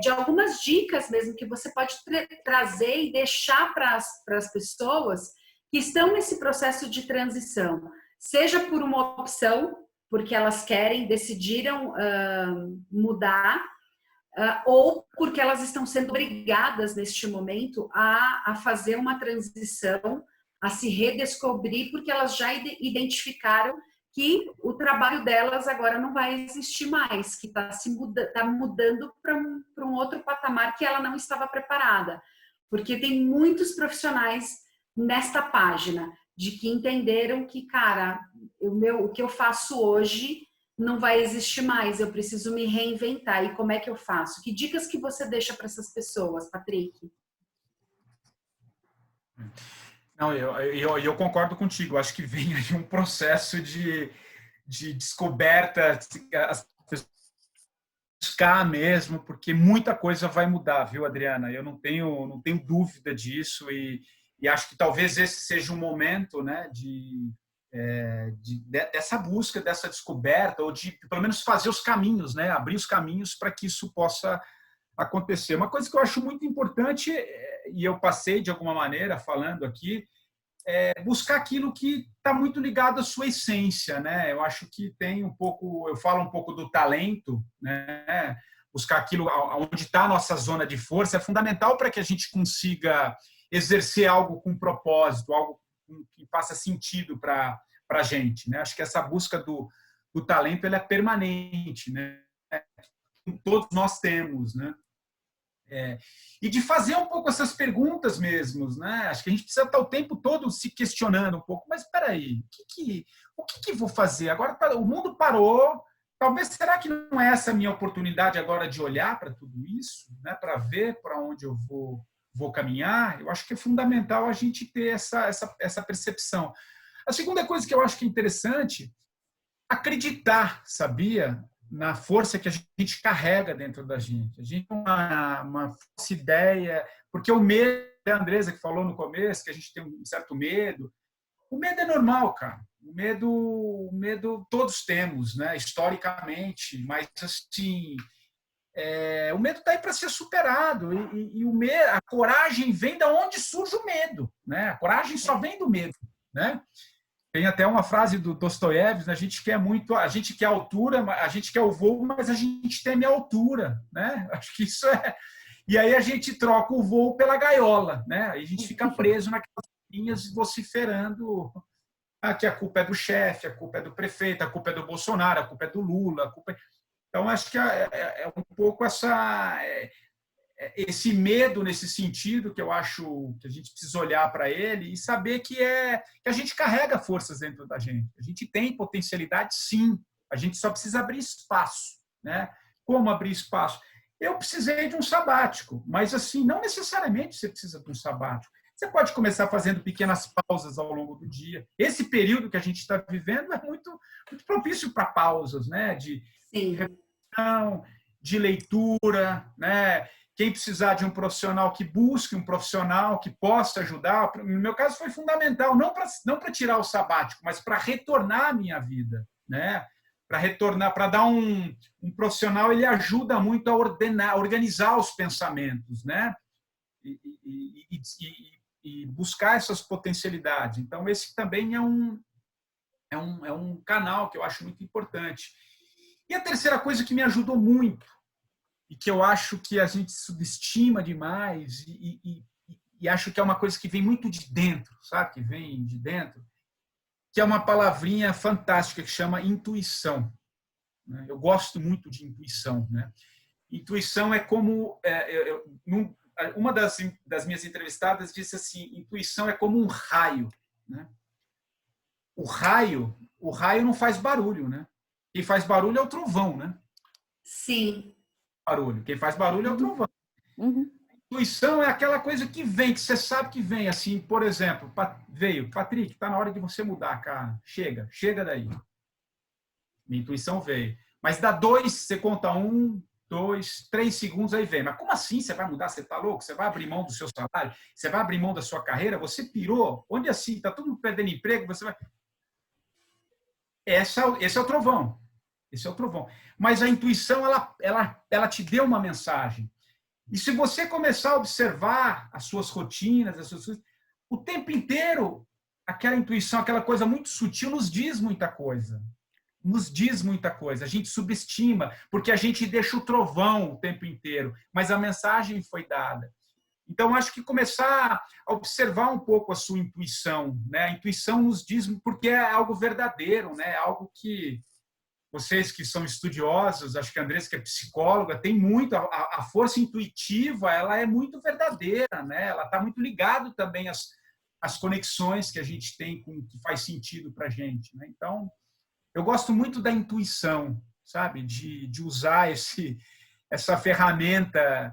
de algumas dicas mesmo que você pode trazer e deixar para as pessoas que estão nesse processo de transição. Seja por uma opção, porque elas decidiram mudar, ou porque elas estão sendo obrigadas neste momento a fazer uma transição, a se redescobrir, porque elas já identificaram que o trabalho delas agora não vai existir mais, que está mudando para um outro patamar que ela não estava preparada. Porque tem muitos profissionais nesta página de que entenderam que, cara, o que eu faço hoje não vai existir mais, eu preciso me reinventar. E como é que eu faço? Que dicas que você deixa para essas pessoas, Patrick? Não, eu concordo contigo. Acho que vem aí um processo de descoberta, as pessoas buscar mesmo, porque muita coisa vai mudar, viu, Adriana? Eu não tenho dúvida disso e acho que talvez esse seja um momento, né, dessa busca, dessa descoberta, ou de pelo menos fazer os caminhos, né, abrir os caminhos para que isso possa acontecer. Uma coisa que eu acho muito importante, e eu passei de alguma maneira falando aqui, é buscar aquilo que está muito ligado à sua essência, né? Eu acho que tem um pouco, eu falo um pouco do talento, né? Buscar aquilo onde está a nossa zona de força é fundamental para que a gente consiga exercer algo com propósito, algo que faça sentido para a gente, né? Acho que essa busca do talento ela é permanente, né? Todos nós temos, né? E de fazer um pouco essas perguntas mesmo, né? Acho que a gente precisa estar o tempo todo se questionando um pouco. Mas espera aí, o que vou fazer agora? O mundo parou. Talvez será que não é essa a minha oportunidade agora de olhar para tudo isso, né? Para ver para onde eu vou caminhar? Eu acho que é fundamental a gente ter essa percepção. A segunda coisa que eu acho que é interessante, acreditar, sabia? Na força que a gente carrega dentro da gente. A gente tem uma falsa ideia, porque o medo, a Andresa que falou no começo, que a gente tem um certo medo. O medo é normal, cara. O medo todos temos, né? Historicamente, mas assim, o medo está aí para ser superado e o medo, a coragem vem da onde surge o medo, né? A coragem só vem do medo, né? Tem até uma frase do Dostoiévski, a gente quer altura, a gente quer o voo, mas a gente teme a altura, né? Acho que isso é. E aí a gente troca o voo pela gaiola, né? Aí a gente fica preso naquelas linhas vociferando que a culpa é do chefe, a culpa é do prefeito, a culpa é do Bolsonaro, a culpa é do Lula, Então acho que é um pouco esse medo nesse sentido que eu acho que a gente precisa olhar para ele e saber que a gente carrega forças dentro da gente. A gente tem potencialidade, sim. A gente só precisa abrir espaço, né? Como abrir espaço? Eu precisei de um sabático, mas assim, não necessariamente você precisa de um sabático. Você pode começar fazendo pequenas pausas ao longo do dia. Esse período que a gente está vivendo é muito, muito propício para pausas, né? De reflexão, de leitura, né? Quem precisar de um profissional, que busque um profissional que possa ajudar. No meu caso foi fundamental, não para tirar o sabático, mas para retornar à minha vida, né? Para retornar, para dar um profissional, ele ajuda muito a organizar os pensamentos, né? E buscar essas potencialidades. Então, esse também é um canal que eu acho muito importante. E a terceira coisa que me ajudou muito, e que eu acho que a gente subestima demais, e acho que é uma coisa que vem muito de dentro, sabe? Que vem de dentro, que é uma palavrinha fantástica que chama intuição. Eu gosto muito de intuição, né? Intuição é como... uma das minhas entrevistadas disse assim, intuição é como um raio, né? O raio não faz barulho, né? Quem faz barulho é o trovão, né? Sim. Barulho. Quem faz barulho é o trovão. Uhum. Intuição é aquela coisa que vem, que você sabe que vem. Assim, por exemplo, veio, Patrick, está na hora de você mudar, cara. Chega daí. Minha intuição veio. Mas dá 2, você conta 1, 2, 3 segundos, aí vem. Mas como assim você vai mudar? Você está louco? Você vai abrir mão do seu salário? Você vai abrir mão da sua carreira? Você pirou? Onde assim? Está todo mundo perdendo emprego? Você vai... Esse é o trovão. Esse é o trovão. Mas a intuição, ela te deu uma mensagem. E se você começar a observar as suas rotinas, o tempo inteiro, aquela intuição, aquela coisa muito sutil, nos diz muita coisa. Nos diz muita coisa. A gente subestima, porque a gente deixa o trovão o tempo inteiro, mas a mensagem foi dada. Então, acho que começar a observar um pouco a sua intuição, né? A intuição nos diz, porque é algo verdadeiro, né? Algo que vocês que são estudiosos, acho que a Andressa, que é psicóloga, tem muito, a força intuitiva, ela é muito verdadeira, né? Ela está muito ligada também às conexões que a gente tem, que faz sentido para a gente, né? Então, eu gosto muito da intuição, sabe? De usar essa ferramenta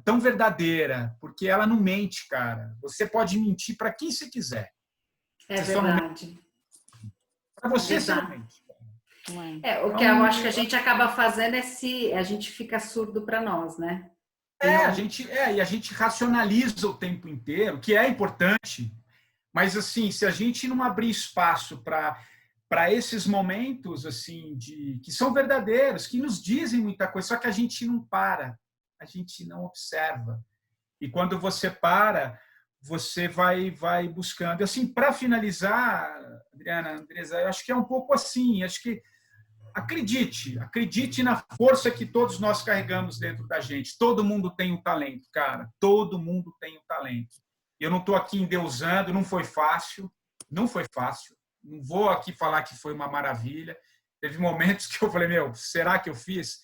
tão verdadeira, porque ela não mente, cara. Você pode mentir para quem você quiser. É verdade. Para você, você não mente. O que eu acho que a gente acaba fazendo a gente fica surdo para nós, né? E a gente racionaliza o tempo inteiro, que é importante, mas assim, se a gente não abrir espaço para esses momentos assim que são verdadeiros, que nos dizem muita coisa, só que a gente não para, a gente não observa. E quando você para, você vai buscando. Assim, para finalizar, Adriana, Andresa, eu acho que é um pouco assim, acho que acredite na força que todos nós carregamos dentro da gente. Todo mundo tem um talento, cara. Todo mundo tem um talento. Eu não estou aqui endeusando, não foi fácil. Não foi fácil. Não vou aqui falar que foi uma maravilha. Teve momentos que eu falei, será que eu fiz?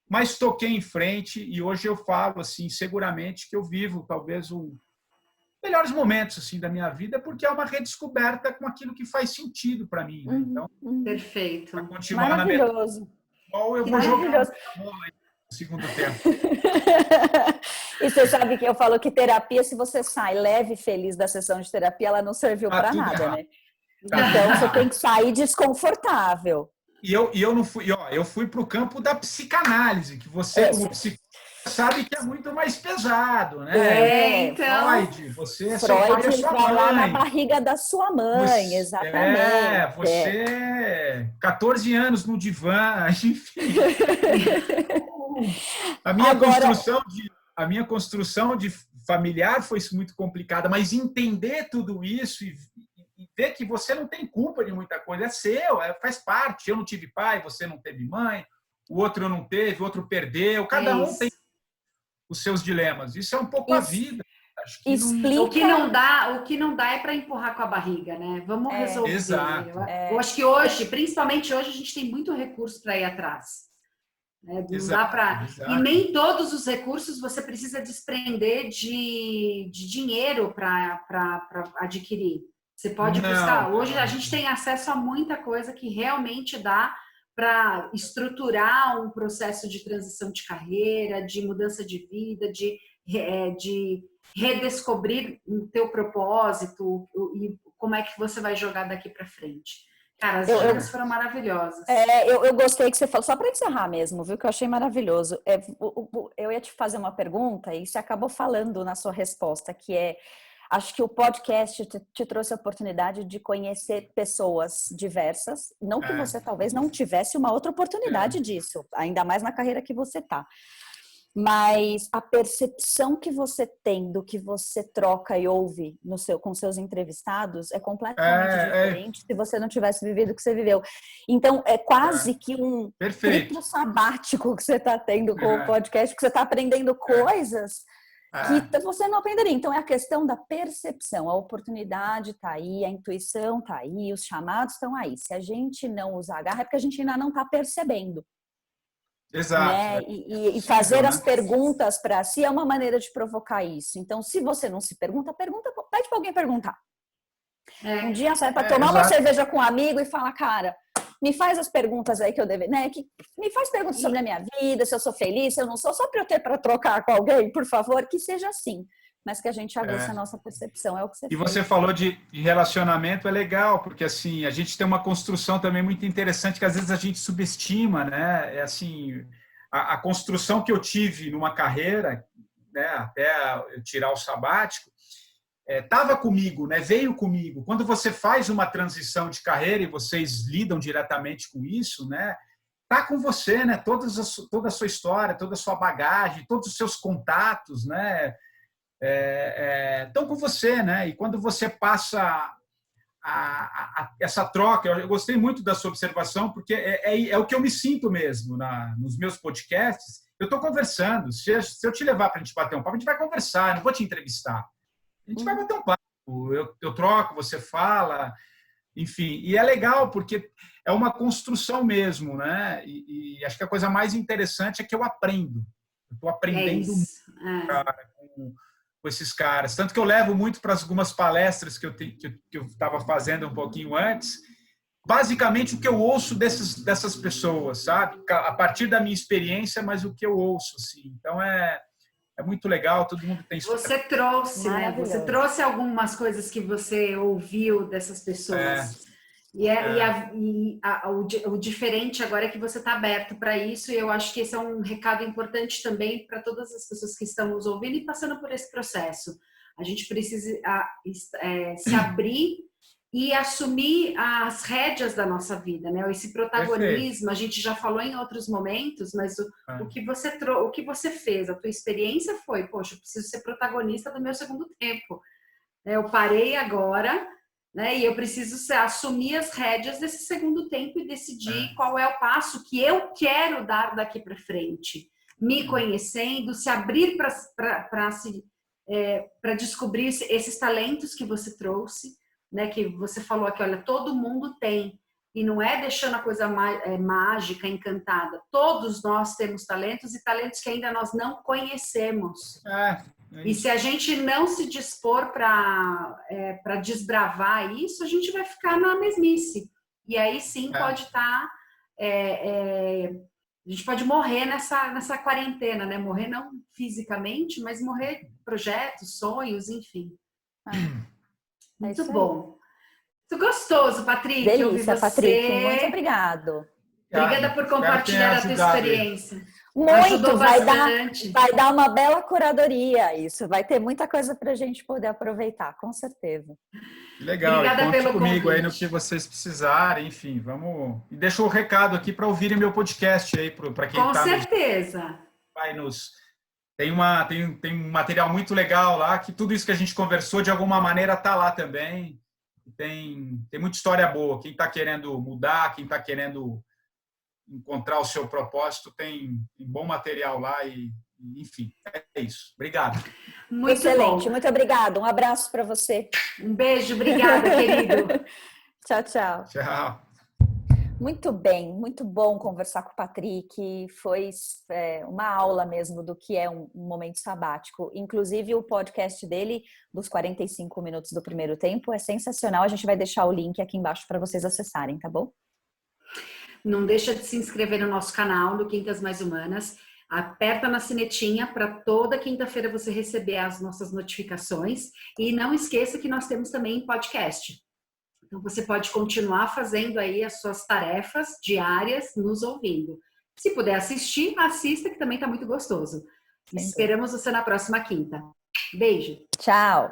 Mas toquei em frente e hoje eu falo, assim, seguramente que eu vivo talvez melhores momentos assim da minha vida, porque é uma redescoberta com aquilo que faz sentido para mim, né? Então, perfeito. Para continuar maravilhoso. Eu vou jogar a bola aí no segundo tempo. E você sabe que eu falo que terapia, se você sai leve e feliz da sessão de terapia, ela não serviu para nada, errado, né? Então você tem que sair desconfortável. E eu não fui, eu fui para o campo da psicanálise, que você, como psicólogo, sabe que é muito mais pesado, né? Então. Freud, você é seu pai e sua mãe. Lá na barriga da sua mãe, exatamente. Você 14 anos no divã, enfim. A minha construção de familiar foi muito complicada, mas entender tudo isso e ver que você não tem culpa de muita coisa, é seu, faz parte. Eu não tive pai, você não teve mãe, o outro não teve, o outro perdeu, cada um tem os seus dilemas. Isso é um pouco a vida. Acho que o que não dá é para empurrar com a barriga, né? Vamos resolver. Exato. Eu acho que hoje, principalmente hoje, a gente tem muito recurso para ir atrás. Não dá para. E nem todos os recursos você precisa desprender de dinheiro para adquirir. Você pode buscar. Hoje a gente tem acesso a muita coisa que realmente dá para estruturar um processo de transição de carreira, de mudança de vida, de redescobrir o teu propósito e como é que você vai jogar daqui para frente. Cara, as dicas foram maravilhosas. Eu gostei que você falou, só para encerrar mesmo, viu, que eu achei maravilhoso. Eu ia te fazer uma pergunta e você acabou falando na sua resposta, que acho que o podcast te trouxe a oportunidade de conhecer pessoas diversas, não que você talvez não tivesse uma outra oportunidade disso, ainda mais na carreira que você tá. Mas a percepção que você tem do que você troca e ouve com seus entrevistados é completamente diferente se você não tivesse vivido o que você viveu. Então, é quase que um triplo sabático que você está tendo com o podcast, porque você está aprendendo coisas que você não aprenderia. Então, é a questão da percepção. A oportunidade está aí, a intuição está aí, os chamados estão aí. Se a gente não usar a garra, é porque a gente ainda não está percebendo. Exato. Né? E fazer as perguntas para si é uma maneira de provocar isso. Então, se você não se pergunta, pede para alguém perguntar. Um dia sai para tomar uma cerveja com um amigo e fala, cara, me faz as perguntas aí que eu deveria, né? Me faz perguntas sobre a minha vida, se eu sou feliz, se eu não sou, só para eu ter para trocar com alguém, por favor, que seja assim. Mas que a gente aguça a nossa percepção, é o que você fez. Você falou de relacionamento, é legal, porque assim, a gente tem uma construção também muito interessante que às vezes a gente subestima, né? É assim, a construção que eu tive numa carreira, né, até eu tirar o sabático, estava comigo, né? Veio comigo. Quando você faz uma transição de carreira e vocês lidam diretamente com isso, né? Tá com você, né? Toda a sua história, toda a sua bagagem, todos os seus contatos, né? Estão com você, né? E quando você passa essa troca, eu gostei muito da sua observação, porque é o que eu me sinto mesmo nos meus podcasts. Eu estou conversando. Se eu te levar para a gente bater um papo, a gente vai conversar, eu não vou te entrevistar. A gente vai bater um papo. Eu troco, você fala, enfim. E é legal, porque é uma construção mesmo, né? E acho que a coisa mais interessante é que eu aprendo. Eu estou aprendendo muito, cara, com esses caras. Tanto que eu levo muito para algumas palestras que eu estava fazendo um pouquinho antes, basicamente o que eu ouço dessas pessoas, sabe? A partir da minha experiência, mas o que eu ouço, assim. Então, é muito legal, todo mundo tem... Você trouxe, né? Você trouxe algumas coisas que você ouviu dessas pessoas. O diferente agora é que você está aberto para isso, e eu acho que esse é um recado importante também para todas as pessoas que estão nos ouvindo e passando por esse processo. A gente precisa se abrir e assumir as rédeas da nossa vida, né? Esse protagonismo, a gente já falou em outros momentos, mas o que você fez, a tua experiência foi, poxa, eu preciso ser protagonista do meu segundo tempo. Eu parei agora, né? E eu preciso assumir as rédeas desse segundo tempo e decidir qual é o passo que eu quero dar daqui para frente. Me conhecendo, se abrir para descobrir esses talentos que você trouxe, né? Que você falou aqui, olha, todo mundo tem. E não é deixando a coisa mágica, encantada. Todos nós temos talentos e talentos que ainda nós não conhecemos. E se a gente não se dispor para desbravar isso, a gente vai ficar na mesmice. E aí sim pode estar... a gente pode morrer nessa quarentena, né? Morrer não fisicamente, mas morrer projetos, sonhos, enfim. Muito bom. Muito gostoso, Patrick. Delícia, Patrick. Muito obrigado. Obrigada por compartilhar a tua experiência. Muito, vai dar uma bela curadoria isso. Vai ter muita coisa para a gente poder aproveitar, com certeza. Legal. Obrigada pelo comigo convite. Aí no que vocês precisarem, enfim, vamos. E deixa o recado aqui para ouvirem meu podcast aí para quem está. Com certeza. Tem um material muito legal lá, que tudo isso que a gente conversou de alguma maneira está lá também. Tem muita história boa. Quem está querendo mudar, quem está querendo encontrar o seu propósito, tem bom material lá e enfim, é isso. Obrigado. Muito excelente, bom. Muito obrigado. Um abraço para você. Um beijo, obrigada, querido. Tchau, tchau. Tchau. Muito bem, muito bom conversar com o Patrick. Foi uma aula mesmo do que é um momento sabático. Inclusive, o podcast dele, dos 45 minutos do primeiro tempo, é sensacional. A gente vai deixar o link aqui embaixo para vocês acessarem, tá bom? Não deixa de se inscrever no nosso canal, do Quintas Mais Humanas. Aperta na sinetinha para toda quinta-feira você receber as nossas notificações. E não esqueça que nós temos também podcast. Então, você pode continuar fazendo aí as suas tarefas diárias, nos ouvindo. Se puder assistir, assista, que também está muito gostoso. Esperamos você na próxima quinta. Beijo. Tchau.